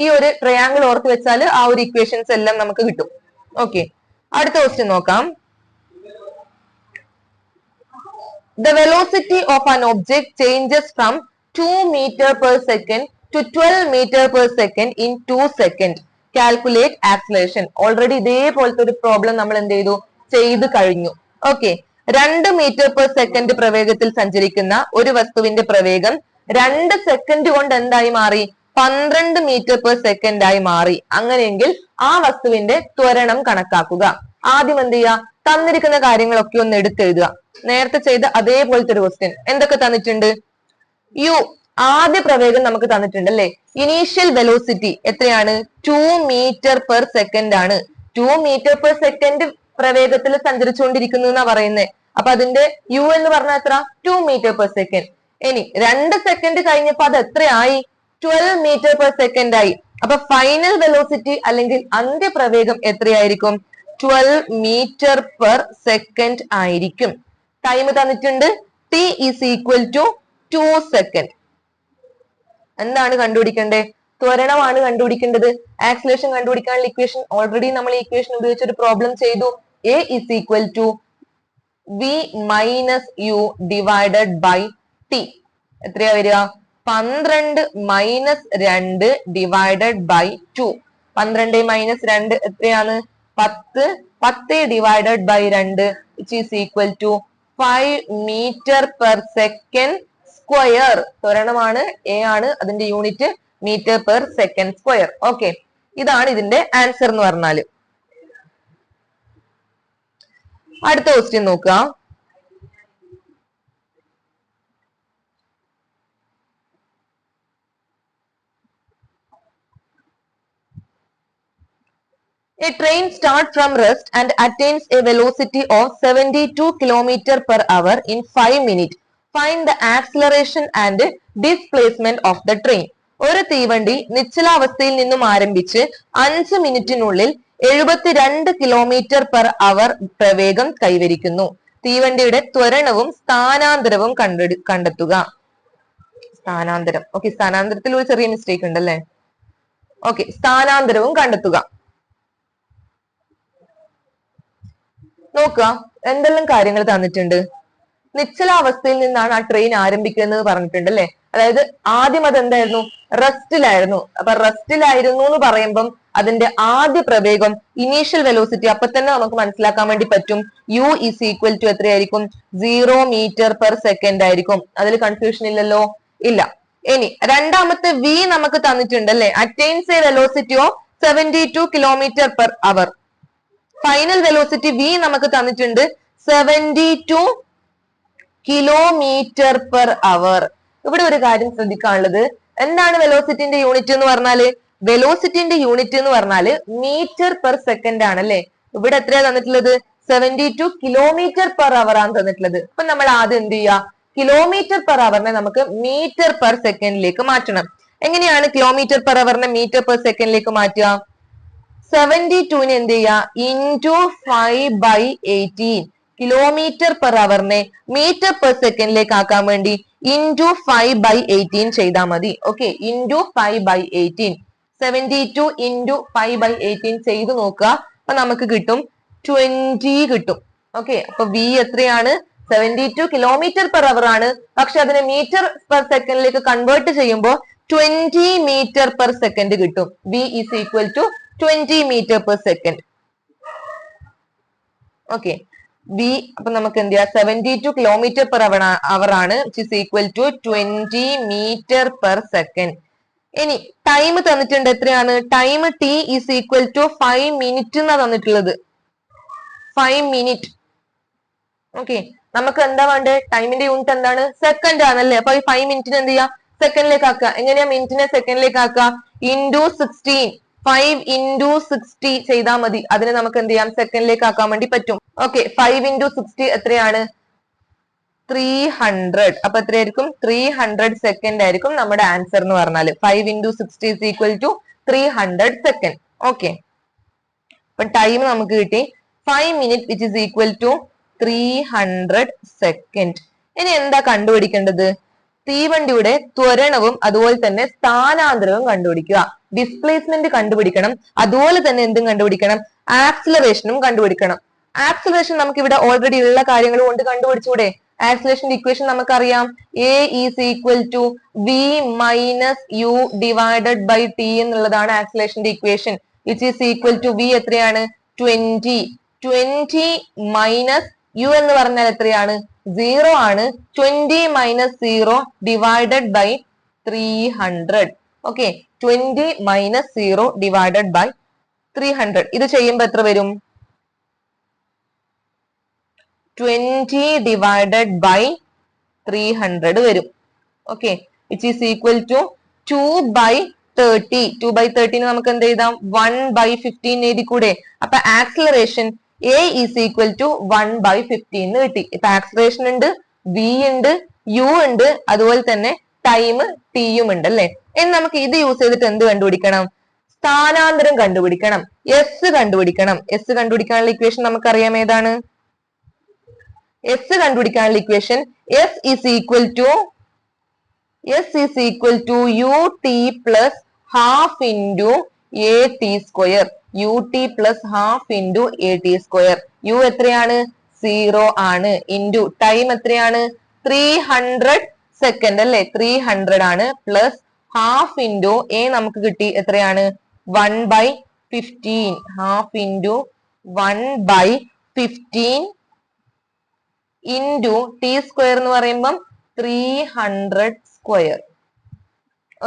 ഈ ഒരു ട്രയാങ്കിൾ ഓർത്ത് വെച്ചാൽ ആ ഒരു ഇക്വേഷൻസ് എല്ലാം നമുക്ക് കിട്ടും. ഓക്കെ, അടുത്ത ക്വസ്റ്റ്യൻ നോക്കാം. The velocity of an object changes from 2 m/s to 12 m/s in 2 seconds. Calculate acceleration. Already ഇതേപോലത്തെ ഒരു പ്രോബ്ലം നമ്മൾ എന്ത് ചെയ്തു കഴിഞ്ഞു. ഓക്കെ, 2 m/s പ്രവേഗത്തിൽ സഞ്ചരിക്കുന്ന ഒരു വസ്തുവിന്റെ പ്രവേഗം 2 സെക്കൻഡ് കൊണ്ട് എന്തായി മാറി? 12 m/s ആയി മാറി. അങ്ങനെയെങ്കിൽ ആ വസ്തുവിന്റെ ത്വരണം കണക്കാക്കുക. ആദ്യം എന്ത് ചെയ്യുക? തന്നിരിക്കുന്ന കാര്യങ്ങളൊക്കെ ഒന്ന് എടുത്തെഴുതുക. നേരത്തെ ചെയ്ത അതേപോലത്തെ ഒരു ക്വസ്റ്റ്യൻ. എന്തൊക്കെ തന്നിട്ടുണ്ട്? യു ആദ്യ പ്രവേഗം നമുക്ക് തന്നിട്ടുണ്ട് അല്ലെ. ഇനീഷ്യൽ വെലോസിറ്റി എത്രയാണ്? 2 m/s ആണ്. 2 m/s പ്രവേഗത്തിൽ സഞ്ചരിച്ചുകൊണ്ടിരിക്കുന്നു എന്നാ പറയുന്നത്. അപ്പൊ അതിന്റെ യു എന്ന് പറഞ്ഞാൽ എത്ര? 2 m/s. ഇനി 2 സെക്കൻഡ് കഴിഞ്ഞപ്പോ അത് എത്രയായി? 12 m/s ആയി. അപ്പൊ ഫൈനൽ വെലോസിറ്റി അല്ലെങ്കിൽ അന്ത്യപ്രവേഗം എത്രയായിരിക്കും? 12 m/s ആയിരിക്കും. ടൈം തന്നിട്ടുണ്ട്. t = 2 seconds. എന്താണ് കണ്ടുപിടിക്കേണ്ടത്? ത്വരണമാണ് കണ്ടുപിടിക്കേണ്ടത്. ആക്സിലറേഷൻ കണ്ടുപിടിക്കാനുള്ള ഇക്വേഷൻ ഓൾറെഡി നമ്മൾ ഈ ഇക്വേഷൻ ഉപയോഗിച്ച് ഒരു പ്രോബ്ലം ചെയ്തു. a = v - u / t. എത്രയാ വരിക? 12 - 2 / 2. 12 - 2 എത്രയാണ്? 10. 10 / 2 which is equal to 5 m/s². ത്വരണമാണ്, a ആണ് അതിന്റെ യൂണിറ്റ്, m/s². ഓക്കെ, ഇതാണ് ഇതിന്റെ ആൻസർ എന്ന് പറഞ്ഞാല്. അടുത്ത ക്വസ്റ്റ്യൻ നോക്കുക. A train starts from rest and attains a velocity of 72 km/h in 5 minutes. Find the acceleration and displacement of the train. ഒരു തീവണ്ടി നിശ്ചലാവസ്ഥയിൽ നിന്നും ആരംഭിച്ച് 5 മിനിറ്റിനുള്ളിൽ 72 കിലോമീറ്റർ പെർ അവർ പ്രവേഗം കൈവരിക്കുന്നു. തീവണ്ടിയുടെ ത്വരണവും സ്ഥാനാന്തരവും കണ്ടെത്തുക. സ്ഥാനാന്തരം. ഓക്കെ, സ്ഥാനാന്തരത്തിൽ ഒരു ചെറിയ മിസ്റ്റേക്ക് ഉണ്ടല്ലേ. ഓക്കെ, സ്ഥാനാന്തരവും കണ്ടെത്തുക. നോക്കുക, എന്തെല്ലാം കാര്യങ്ങൾ തന്നിട്ടുണ്ട്. നിശ്ചലാവസ്ഥയിൽ നിന്നാണ് ആ ട്രെയിൻ ആരംഭിക്കുന്നത് പറഞ്ഞിട്ടുണ്ട് അല്ലെ. അതായത് ആദ്യം അത് എന്തായിരുന്നു, റെസ്റ്റിലായിരുന്നു. അപ്പൊ റെസ്റ്റിലായിരുന്നു എന്ന് പറയുമ്പം അതിന്റെ ആദ്യ പ്രവേഗം ഇനീഷ്യൽ വെലോസിറ്റി അപ്പൊ തന്നെ നമുക്ക് മനസ്സിലാക്കാൻ വേണ്ടി പറ്റും. u ഇസ് ഈക്വൽ ടു എത്രയായിരിക്കും, 0 മീറ്റർ പെർ സെക്കൻഡ് ആയിരിക്കും. അതിൽ കൺഫ്യൂഷൻ ഇല്ലല്ലോ, ഇല്ല. ഇനി രണ്ടാമത്തെ v നമുക്ക് തന്നിട്ടുണ്ട് അല്ലെ. Attains A velocity of 72 kilometre per hour. Final velocity v നമുക്ക് തന്നിട്ടുണ്ട് 72 കിലോമീറ്റർ പെർ അവർ. ഇവിടെ ഒരു കാര്യം ശ്രദ്ധിക്കാനുള്ളത്, എന്താണ് വെലോസിറ്റിന്റെ യൂണിറ്റ് എന്ന് പറഞ്ഞാല്, വെലോസിറ്റിന്റെ യൂണിറ്റ് എന്ന് പറഞ്ഞാല് മീറ്റർ പെർ സെക്കൻഡ് ആണ് അല്ലെ. ഇവിടെ എത്രയാ തന്നിട്ടുള്ളത്, 72 കിലോമീറ്റർ പെർ അവർ ആണ് തന്നിട്ടുള്ളത്. അപ്പൊ നമ്മൾ ആദ്യം എന്ത് ചെയ്യുക, കിലോമീറ്റർ പെർ അവറിനെ നമുക്ക് മീറ്റർ പെർ സെക്കൻഡിലേക്ക് മാറ്റണം. എങ്ങനെയാണ് കിലോമീറ്റർ പെർ അവറിനെ മീറ്റർ പെർ സെക്കൻഡിലേക്ക് മാറ്റുക, 72നെ എന്ത് ചെയ്യുക, ഇൻറ്റു 5/18. കിലോമീറ്റർ പെർ അവറിനെ മീറ്റർ പെർ സെക്കൻഡിലേക്ക് ആക്കാൻ വേണ്ടി ഇൻറ്റു 5/18 ചെയ്താൽ മതി. Okay, into 5/18. 72 ഇൻറ്റു 5/18 ചെയ്ത് നോക്കുക. അപ്പൊ നമുക്ക് കിട്ടും 20 കിട്ടും. ഓക്കെ, അപ്പൊ v എത്രയാണ്, 72 കിലോമീറ്റർ പെർ അവർ ആണ്. പക്ഷെ അതിനെ മീറ്റർ പെർ സെക്കൻഡിലേക്ക് കൺവേർട്ട് ചെയ്യുമ്പോൾ 20 മീറ്റർ പെർ സെക്കൻഡ് കിട്ടും. v is equal to 20 metre per second. Okay, v അപ്പൊ നമുക്ക് എന്ത് ചെയ്യാം, 72 കിലോമീറ്റർ പെർ അവർ ആണ്, which is equal to 20 metre per second. ഇനി ടൈം തന്നിട്ടുണ്ട്, എത്രയാണ് time, t is equal to 5 minute എന്നാ തന്നിട്ടുള്ളത്, 5 മിനിറ്റ്. ഓക്കെ, നമുക്ക് എന്താ വേണ്ടത്, ടൈമിന്റെ യൂണിറ്റ് എന്താണ്, സെക്കൻഡ് ആണല്ലേ. അപ്പൊ ഈ 5 മിനിറ്റിന് എന്ത് ചെയ്യാം, സെക്കൻഡിലേക്ക് ആക്കുക. എങ്ങനെയാ മിനിറ്റിനെ സെക്കൻഡിലേക്ക് ആക്കുക, ഇൻറ്റു 16. 5 ഇൻറ്റു 60 ചെയ്താൽ മതി. അതിനെ നമുക്ക് എന്ത് ചെയ്യാം, സെക്കൻഡിലേക്ക് ആക്കാൻ വേണ്ടി പറ്റും. ഓക്കെ, 5 ഇൻറ്റു 60 എത്രയാണ്, 300. അപ്പൊ എത്രയായിരിക്കും, 300 സെക്കൻഡ് ആയിരിക്കും നമ്മുടെ ആൻസർ എന്ന് പറഞ്ഞാല്. 5 into 60 is equal to 300 second. Okay, അപ്പൊ ടൈം നമുക്ക് കിട്ടി 5 minute which is equal to 300 second. ഇനി എന്താ കണ്ടുപിടിക്കേണ്ടത്, തീവണ്ടിയുടെ ത്വരണവും അതുപോലെ തന്നെ സ്ഥാനാന്തരവും കണ്ടുപിടിക്കുക. ഡിസ്പ്ലേസ്മെന്റ് കണ്ടുപിടിക്കണം, അതുപോലെ തന്നെ എന്തും കണ്ടുപിടിക്കണം, ആക്സിലറേഷനും കണ്ടുപിടിക്കണം. ആക്സിലറേഷൻ നമുക്ക് ഇവിടെ ഓൾറെഡി ഉള്ള കാര്യങ്ങൾ കൊണ്ട് കണ്ടുപിടിച്ചൂടെ. ആക്സിലറേഷന്റെ ഇക്വേഷൻ നമുക്കറിയാം, a is equal to v minus u divided by t എന്നുള്ളതാണ് ആക്സിലറേഷന്റെ equation. Which is equal to v എത്രയാണ്, 20 മൈനസ് u എന്ന് പറഞ്ഞാൽ എത്രയാണ്, 0 ആണ്. 20 minus 0 divided by 300. Okay, 20 minus 0 divided by 300. ഇത് ചെയ്യുമ്പോൾ എത്ര വരും, 20 ഡിവൈഡഡ് ബൈ 300 വരും. Okay, which is equal to 2/30. 2/30 നമുക്ക് എന്ത് എഴുതാം, 1/15 എഴുതിക്കൂടെ. അപ്പൊ acceleration a is equal to 1/15 എന്ന് കിട്ടി. ഇപ്പൊ ആക്സിലറേഷൻ ഉണ്ട്, v ഉണ്ട്, u ഉണ്ട്, അതുപോലെ തന്നെ ടൈം ടിയും ഉണ്ട് അല്ലെ. ഇനി നമുക്ക് ഇത് യൂസ് ചെയ്തിട്ട് എന്ത് കണ്ടുപിടിക്കണം, സ്ഥാനാന്തരം കണ്ടുപിടിക്കണം, s കണ്ടുപിടിക്കണം. s കണ്ടുപിടിക്കാനുള്ള ഇക്വേഷൻ നമുക്കറിയാം, ഏതാണ്, s കണ്ടുപിടിക്കാനുള്ള equation s is equal to ut plus half into at square. ut plus half into at square. u എത്രയാണ്, 0 ആണ്. ഇൻറ്റു ടൈം എത്രയാണ്, 300 സെക്കൻഡ് അല്ലെ, 300 ആണ്. പ്ലസ് ഹാഫ് ഇൻറ്റു a നമുക്ക് കിട്ടി എത്രയാണ്, 1/15. Half into 1/15 into t square എന്ന് പറയുമ്പം 300 സ്ക്വയർ.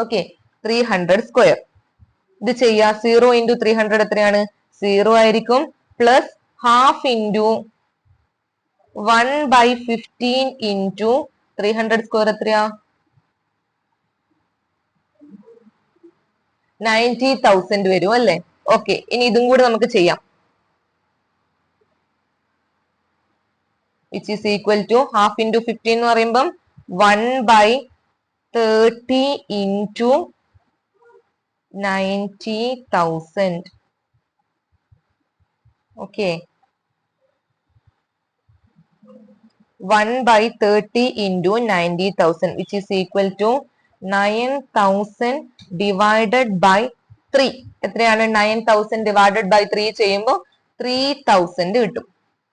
Okay, 300 square. ഇത് ചെയ്യാ, 0 ഇൻറ്റു 300 എത്രയാണ്, 0 ആയിരിക്കും. Plus half into 1/15 into 300 square എത്രയാ, 90,000 വരും അല്ലെ. ഓക്കെ, ഇനി ഇതും കൂടെ നമുക്ക് ചെയ്യാം. which is equal to half into 15 എന്ന് പറയുമ്പം 1/30 into 90,000. Okay. 1/30 into 90,000, which is equal to 9,000 divided by 3. എത്രയാണ് 9,000 divided by 3 ചെയ്യുമ്പോൾ 3,000 കിട്ടും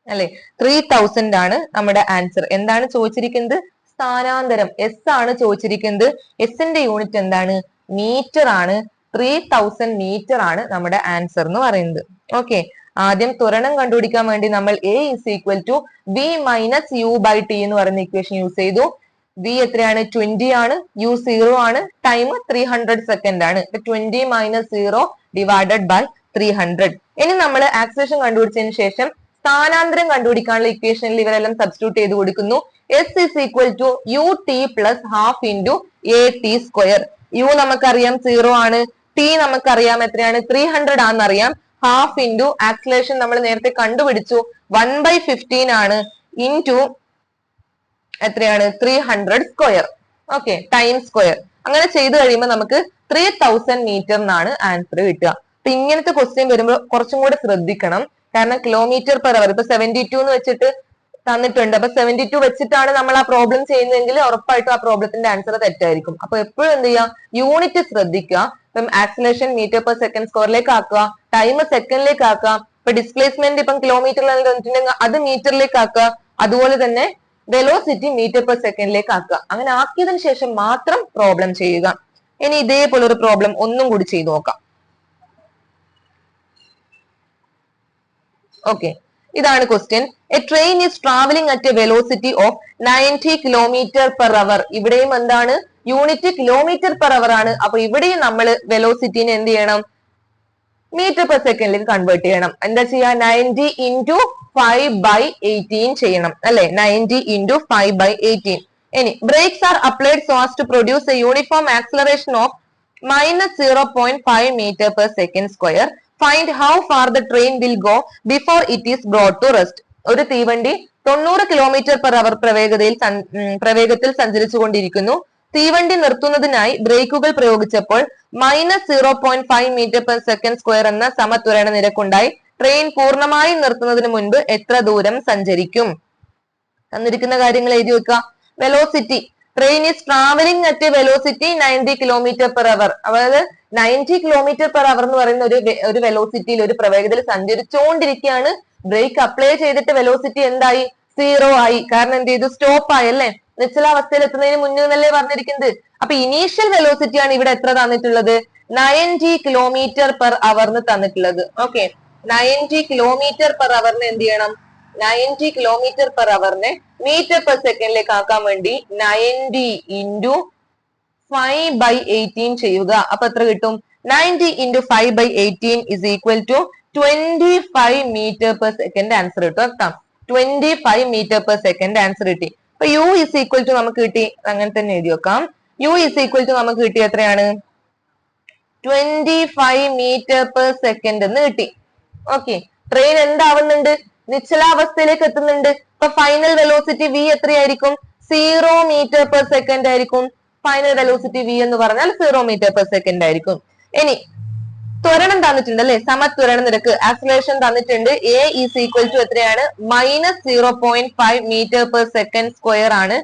അല്ലെ. 3,000 ആണ് നമ്മുടെ ആൻസർ. എന്താണ് ചോദിച്ചിരിക്കുന്നത്? സ്ഥാനാന്തരം. എസ് ആണ് ചോദിച്ചിരിക്കുന്നത്. എസിന്റെ യൂണിറ്റ് എന്താണ്? മീറ്റർ ആണ്. 3,000 മീറ്റർ ആണ് നമ്മുടെ ആൻസർ എന്ന് പറയുന്നത്. ഓക്കെ. ആദ്യം ത്വരണം കണ്ടുപിടിക്കാൻ വേണ്ടി നമ്മൾ a is equal to v minus u by t എന്ന് പറയുന്ന ഇക്വേഷൻ യൂസ് ചെയ്തു. വി എത്രയാണ്? 20 ആണ്. യു 0 ആണ്. ടൈം 300 സെക്കൻഡ് ആണ്. 20 മൈനസ് 0 ഡിവൈഡഡ് ബൈ 300. ഇനി നമ്മൾ ആക്സിലറേഷൻ കണ്ടുപിടിച്ചതിന് ശേഷം സ്ഥാനാന്തരം കണ്ടുപിടിക്കാനുള്ള ഇക്വേഷനിൽ ഇവരെല്ലാം സബ്സ്റ്റിറ്റ്യൂട്ട് ചെയ്ത് കൊടുക്കുന്നു. S is equal to u t plus half into a t square. U നമുക്കറിയാം 0 ആണ്. ടി നമുക്കറിയാം എത്രയാണ്? 300 ആണെന്നറിയാം. ഹാഫ് ഇൻറ്റു ആക്സിലറേഷൻ നമ്മൾ നേരത്തെ കണ്ടുപിടിച്ചു 1/15 ആണ്. ഇൻറ്റു എത്രയാണ്? 300 സ്ക്വയർ. ഓക്കെ. Time square. അങ്ങനെ ചെയ്ത് കഴിയുമ്പോൾ നമുക്ക് 3000 മീറ്റർ എന്നാണ് ആൻസർ കിട്ടുക. അപ്പൊ ഇങ്ങനത്തെ ക്വസ്റ്റ്യൻ വരുമ്പോൾ കുറച്ചും കൂടെ ശ്രദ്ധിക്കണം. കാരണം കിലോമീറ്റർ പെർ അവർ ഇപ്പൊ 72 എന്ന് വെച്ചിട്ട് തന്നിട്ടുണ്ട്. അപ്പൊ 72 വെച്ചിട്ടാണ് നമ്മൾ ആ പ്രോബ്ലം ചെയ്യുന്നതെങ്കിൽ ഉറപ്പായിട്ടും ആ പ്രോബ്ലത്തിന്റെ ആൻസർ തെറ്റായിരിക്കും. അപ്പൊ എപ്പോഴും എന്ത് ചെയ്യുക? യൂണിറ്റ് ശ്രദ്ധിക്കുക. ഇപ്പം ആക്സിലറേഷൻ മീറ്റർ പെർ സെക്കൻഡ് സ്ക്വയറിലേക്ക് ആക്കുക, ടൈം സെക്കൻഡിലേക്ക് ആക്കുക. ഇപ്പൊ ഡിസ്പ്ലേസ്മെന്റ് ഇപ്പം കിലോമീറ്ററിൽ തന്നിട്ടുണ്ടെങ്കിൽ അത് മീറ്ററിലേക്ക് ആക്കുക. അതുപോലെ തന്നെ വെലോസിറ്റി മീറ്റർ പെർ സെക്കൻഡിലേക്ക് ആക്കുക. അങ്ങനെ ആക്കിയതിനു ശേഷം മാത്രം പ്രോബ്ലം ചെയ്യുക. ഇനി ഇതേപോലെ ഒരു പ്രോബ്ലം ഒന്നും കൂടി ചെയ്തു നോക്കാം. ഓക്കെ. ഇതാണ് question. A train is travelling at A velocity of 90 kilometre per hour. ഇവിടെയും എന്താണ്? യൂണിറ്റ് കിലോമീറ്റർ പെർ അവർ ആണ്. അപ്പൊ ഇവിടെയും നമ്മൾ വെലോസിറ്റിനെ എന്ത് ചെയ്യണം? മീറ്റർ പെർ സെക്കൻഡിലേക്ക് കൺവേർട്ട് ചെയ്യണം. എന്താ ചെയ്യാ? 90 ഇൻറ്റു 5/18 ചെയ്യണം അല്ലെ. 90 ഇൻറ്റു 5/18. ഇനി brakes are applied so as to produce a uniform acceleration of -0.5 metre per second square. Find how far the train will go before it is brought to rest. ഒരു തീവണ്ടി 90 കിലോമീറ്റർ പെർ അവർ പ്രവേഗത്തിൽ സഞ്ചരിച്ചു കൊണ്ടിരിക്കുന്നു. തീവണ്ടി നിർത്തുന്നതിനായി ബ്രേക്കുകൾ പ്രയോഗിച്ചപ്പോൾ -0.5 മീറ്റർ പെർ സെക്കൻഡ് സ്ക്വയർ എന്ന സമത്വരണ നിരക്കുണ്ടായി. ട്രെയിൻ പൂർണ്ണമായും നിർത്തുന്നതിന് മുൻപ് എത്ര ദൂരം സഞ്ചരിക്കും? തന്നിരിക്കുന്ന കാര്യങ്ങൾ എഴുതി വെക്കുക. Velocity. Train is travelling at velocity 90 kilometre per hour. അതായത് 90 കിലോമീറ്റർ പെർ അവർ എന്ന് പറയുന്ന ഒരു വെലോസിറ്റിയിൽ ഒരു പ്രവേഗത്തിൽ സഞ്ചരിച്ചുകൊണ്ടിരിക്കുകയാണ്. ബ്രേക്ക് അപ്ലൈ ചെയ്തിട്ട് വെലോസിറ്റി എന്തായി? 0 ആയി. കാരണം എന്ത് ചെയ്തു? സ്റ്റോപ്പ് ആയി അല്ലെ. നിശ്ചലാവസ്ഥയിൽ എത്തുന്നതിന് മുന്നേ എന്നല്ലേ പറഞ്ഞിരിക്കുന്നത്. അപ്പൊ ഇനീഷ്യൽ വെലോസിറ്റി ആണ് ഇവിടെ എത്ര തന്നിട്ടുള്ളത്? 90 കിലോമീറ്റർ പെർ അവർ എന്ന് തന്നിട്ടുള്ളത്. ഓക്കെ. 90 കിലോമീറ്റർ പെർ അവറിന് എന്ത് ചെയ്യണം? 90 കിലോമീറ്റർ പെർ അവറിനെ മീറ്റർ പെർ സെക്കൻഡിലേക്ക് ആക്കാൻ വേണ്ടി 90 ഇൻറ്റു 5/18 ചെയ്യുക. അപ്പൊ എത്ര കിട്ടും? 90 into 5/18 is equal to 25 metre per second answer കിട്ടും. കേട്ടോ. 25 മീറ്റർ പെർ സെക്കൻഡ് ആൻസർ കിട്ടി. അപ്പൊ യു ഇസ് ഈക്വൽ ടു നമുക്ക് കിട്ടി. അങ്ങനെ തന്നെ എഴുതി വെക്കാം. യു ഇസ് ഈക്വൽ ടു നമുക്ക് കിട്ടി എത്രയാണ്? 25 മീറ്റർ പെർ സെക്കൻഡ് എന്ന് കിട്ടി. ഓക്കെ. ട്രെയിൻ എന്താവുന്നുണ്ട്? നിശ്ചലാവസ്ഥയിലേക്ക് എത്തുന്നുണ്ട്. അപ്പൊ ഫൈനൽ വെലോസിറ്റി വി എത്രയായിരിക്കും? 0 മീറ്റർ പെർ സെക്കൻഡ് ആയിരിക്കും. ഫൈനൽ വെലോസിറ്റി വി എന്ന് പറഞ്ഞാൽ 0 മീറ്റർ പെർ സെക്കൻഡ് ആയിരിക്കും. ഇനി ത്വരണം തന്നിട്ടുണ്ട് അല്ലെ. സമത്വരണ നിരക്ക് ആക്സിലറേഷൻ തന്നിട്ടുണ്ട്. എ ഈസ് ഈക്വൽ ടു എത്രയാണ്? -0.5 മീറ്റർ പെർ സെക്കൻഡ് സ്ക്വയർ ആണ്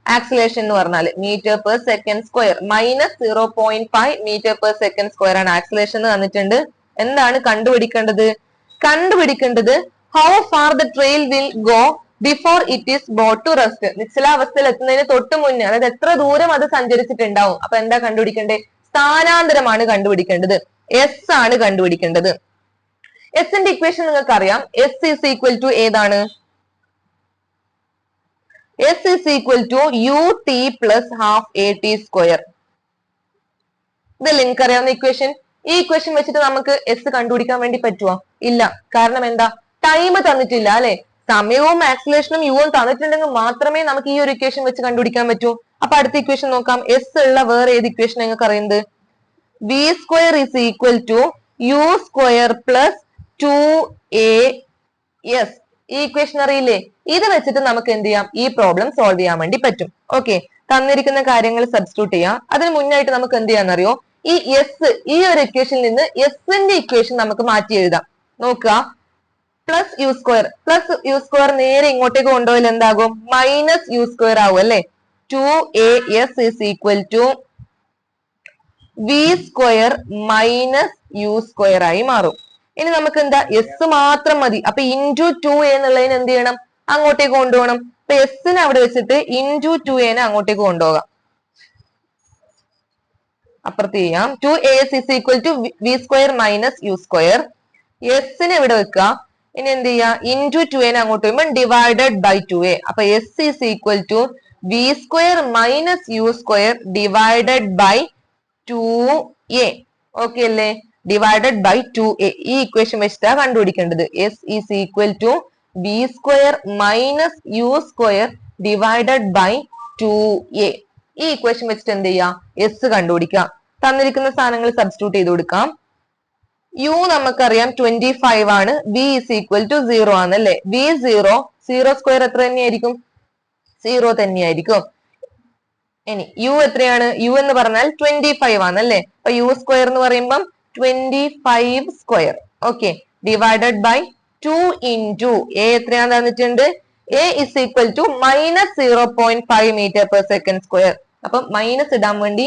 ആക്സിലറേഷൻ എന്ന് പറഞ്ഞാൽ. Metre per second square -0.5 metre per second square ആണ് ആക്സിലറേഷൻ എന്ന് തന്നിട്ടുണ്ട്. എന്താണ് കണ്ടുപിടിക്കേണ്ടത്? കണ്ടുപിടിക്കേണ്ടത് how far the train will go before it is brought to rest. നിശ്ചലാവസ്ഥയിൽ എത്തുന്നതിന് തൊട്ട് മുന്നേ, അതായത് എത്ര ദൂരം അത് സഞ്ചരിച്ചിട്ടുണ്ടാവും. അപ്പൊ എന്താ കണ്ടുപിടിക്കേണ്ടത്? സ്ഥാനാന്തരമാണ് കണ്ടുപിടിക്കേണ്ടത്. എസ് ആണ് കണ്ടുപിടിക്കേണ്ടത്. എസിന്റെ ഇക്വേഷൻ നിങ്ങൾക്ക് അറിയാം. എസ് ഈസ് ഈക്വൽ ടു ഏതാണ്? S is equal to u t plus half a t square. ഇതല്ലേ നിങ്ങൾക്ക് അറിയാവുന്ന ഇക്വേഷൻ. ഈ ഇക്വേഷൻ വെച്ചിട്ട് നമുക്ക് എസ് കണ്ടുപിടിക്കാൻ വേണ്ടി പറ്റുമോ? ഇല്ല. കാരണം എന്താ? ടൈം തന്നിട്ടില്ല അല്ലെ. സമയവും ആക്സിലേഷനും യുവും തന്നിട്ടുണ്ടെങ്കിൽ മാത്രമേ നമുക്ക് ഈ ഒരു ഇക്വേഷൻ വെച്ച് കണ്ടുപിടിക്കാൻ പറ്റൂ. അപ്പൊ അടുത്ത ഇക്വേഷൻ നോക്കാം. എസ് ഉള്ള വേറെ ഏത് ഇക്വേഷൻ നിങ്ങൾക്ക് അറിയുന്നത്? V square is equal to u square plus 2as. ഈ ഇക്വേഷൻ അറിയില്ലേ? ഇത് വെച്ചിട്ട് നമുക്ക് എന്ത് ചെയ്യാം? ഈ പ്രോബ്ലം സോൾവ് ചെയ്യാൻ വേണ്ടി പറ്റും. ഓക്കെ. തന്നിരിക്കുന്ന കാര്യങ്ങൾ സബ്സ്റ്റിറ്റ്യൂട്ട് ചെയ്യാം. അതിന് മുന്നായിട്ട് നമുക്ക് എന്ത് ചെയ്യാന്നറിയോ? ഈ എസ് ഈ ഒരു ഇക്വേഷനിൽ നിന്ന് എസിന്റെ ഇക്വേഷൻ നമുക്ക് മാറ്റി എഴുതാം. നോക്കുക, പ്ലസ് യു സ്ക്വയർ നേരെ ഇങ്ങോട്ടേക്ക് കൊണ്ടുപോയാൽ എന്താകും? മൈനസ് യു സ്ക്വയർ ആവും അല്ലെ. 2as is equal to v square minus u square ആയി മാറും. ഇനി നമുക്ക് എന്താ എസ് മാത്രം മതി. അപ്പൊ ഇൻറ്റു 2a എന്നുള്ളതിന് എന്ത് ചെയ്യണം? അങ്ങോട്ടേക്ക് കൊണ്ടുപോകണം. അപ്പൊ എസിനെ അവിടെ വെച്ചിട്ട് ഇൻറ്റു 2a അങ്ങോട്ടേക്ക് കൊണ്ടുപോകാം. അപ്പുറത്ത് ചെയ്യാം. 2as is equal to v square minus u square. എസിനെ ഇവിടെ വെക്കുക. ഇനി എന്ത് ചെയ്യാ? ഇൻറ്റു 2a അങ്ങോട്ട് വരുമ്പോൾ ഡിവൈഡഡ് ബൈ 2a. അപ്പൊ s is equal to v square minus u square divided by 2a. Okay അല്ലേ? Divided by 2a. ഈ ഇക്വേഷൻ വെച്ചിട്ടാ കണ്ടുപിടിക്കേണ്ടത്. S is equal to v square minus u square divided by 2a. ഈ ഇക്വേഷൻ വെച്ചിട്ട് എന്ത് ചെയ്യാം? എസ് കണ്ടുപിടിക്കാം. തന്നിരിക്കുന്ന സാധനങ്ങൾ സബ്സ്റ്റിറ്റ്യൂട്ട് ചെയ്ത് കൊടുക്കാം. യു നമുക്കറിയാം 25 ആണ്. വി ഇസ് ഈക്വൽ ടു 0 ആണ് അല്ലെ. വി 0 സ്ക്വയർ എത്ര തന്നെയായിരിക്കും? 0 തന്നെയായിരിക്കും. ഇനി യു എത്രയാണ്? യു എന്ന് പറഞ്ഞാൽ 25 ആണ് അല്ലെ. അപ്പൊ യു സ്ക്വയർ എന്ന് പറയുമ്പം 25 square. Okay, divided by 2 into a എത്രയാന്ന് തന്നിട്ടുണ്ട്? A is equal to minus 0.5 metre per second square. അപ്പൊ മൈനസ് ഇടാൻ വേണ്ടി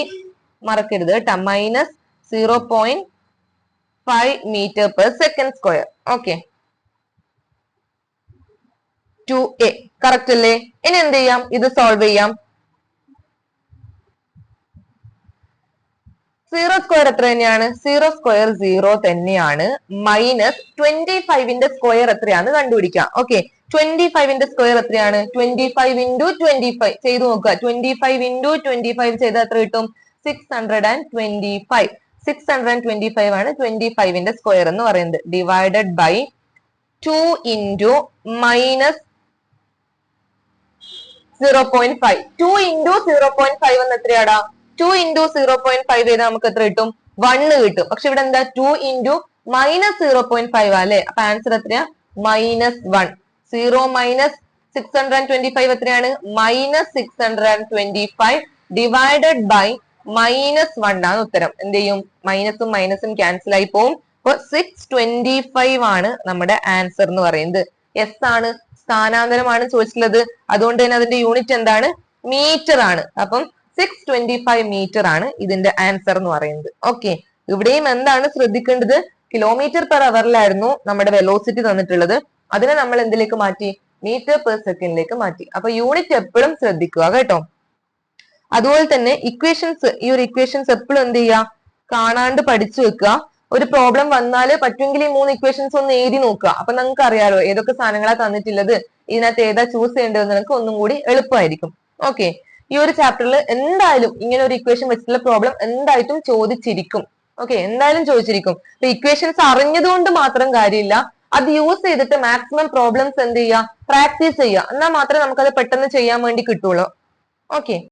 മറക്കരുത് കേട്ടോ. Minus 0.5 metre per second square. Okay, 2a correct അല്ലേ? ഇനി എന്ത് ചെയ്യാം? ഇത് സോൾവ് ചെയ്യാം. 0 സ്ക്വയർ എത്ര തന്നെയാണ്? 0 സ്ക്വയർ 0 തന്നെയാണ്. മൈനസ് 25ന്റെ സ്ക്വയർ എത്രയാന്ന് കണ്ടുപിടിക്കാം. ഓക്കെ, 25ന്റെ സ്ക്വയർ എത്രയാണ്? 25 ഇൻറ്റു 25 ചെയ്തു നോക്കുക. 25 ഇൻറ്റു 25 ചെയ്താൽ എത്ര കിട്ടും? 625. 625 ആണ് 25ന്റെ സ്ക്വയർ എന്ന് പറയുന്നത്. Divided by 2 into minus 0.5. 2 into 0.5 എന്ന് എത്രയാടാ? 2 ഇൻറ്റു 0.5 ചെയ്താൽ നമുക്ക് എത്ര കിട്ടും? 1 കിട്ടും. പക്ഷെ ഇവിടെ എന്താ? 2 ഇൻറ്റു മൈനസ് 0.5 അല്ലെ. അപ്പൊ ആൻസർ എത്രയാ? -1. 0 മൈനസ് 625 എത്രയാണ്? -625 ഡിവൈഡഡ് ബൈ -1 ആണ് ഉത്തരം. എന്ത് ചെയ്യും? മൈനസും മൈനസും ക്യാൻസൽ ആയി പോവും. അപ്പൊ 625 ആണ് നമ്മുടെ ആൻസർ എന്ന് പറയുന്നത്. എസ് ആണ്, സ്ഥാനാന്തരമാണ് ചോദിച്ചിട്ടുള്ളത്. അതുകൊണ്ട് തന്നെ അതിന്റെ യൂണിറ്റ് എന്താണ്? മീറ്റർ ആണ്. അപ്പം 625 മീറ്റർ ആണ് ഇതിന്റെ ആൻസർ എന്ന് പറയുന്നത്. ഓക്കെ, ഇവിടെയും എന്താണ് ശ്രദ്ധിക്കേണ്ടത്? കിലോമീറ്റർ പെർ അവറിലായിരുന്നു നമ്മുടെ വെലോസിറ്റി തന്നിട്ടുള്ളത്. അതിനെ നമ്മൾ എന്തിലേക്ക് മാറ്റി? മീറ്റർ പെർ സെക്കൻഡിലേക്ക് മാറ്റി. അപ്പൊ യൂണിറ്റ് എപ്പോഴും ശ്രദ്ധിക്കുക കേട്ടോ. അതുപോലെ തന്നെ ഇക്വേഷൻസ്, ഈ ഒരു ഇക്വേഷൻസ് എപ്പോഴും എന്ത് ചെയ്യുക? കാണാണ്ട് പഠിച്ചു വെക്കുക. ഒരു പ്രോബ്ലം വന്നാല് പറ്റുമെങ്കിൽ ഈ 3 ഇക്വേഷൻസ് ഒന്ന് എഴുതി നോക്കുക. അപ്പൊ നിങ്ങൾക്ക് അറിയാലോ ഏതൊക്കെ സാധനങ്ങളാ തന്നിട്ടുള്ളത്, ഇതിനകത്ത് ഏതാ ചൂസ് ചെയ്യേണ്ടതെന്ന് നിങ്ങൾക്ക് ഒന്നും കൂടി എളുപ്പമായിരിക്കും. ഓക്കെ, ഈ ഒരു ചാപ്റ്ററിൽ എന്തായാലും ഇങ്ങനെ ഒരു ഇക്വേഷൻ വെച്ചിട്ടുള്ള പ്രോബ്ലം എന്തായിട്ടും ചോദിച്ചിരിക്കും. ഓക്കെ, എന്തായാലും ചോദിച്ചിരിക്കും. അപ്പൊ ഇക്വേഷൻസ് അറിഞ്ഞതുകൊണ്ട് മാത്രം കാര്യമില്ല, അത് യൂസ് ചെയ്തിട്ട് മാക്സിമം പ്രോബ്ലംസ് എന്ത് ചെയ്യുക? പ്രാക്ടീസ് ചെയ്യുക. എന്നാൽ മാത്രമേ നമുക്കത് പെട്ടെന്ന് ചെയ്യാൻ വേണ്ടി കിട്ടുള്ളൂ. ഓക്കെ.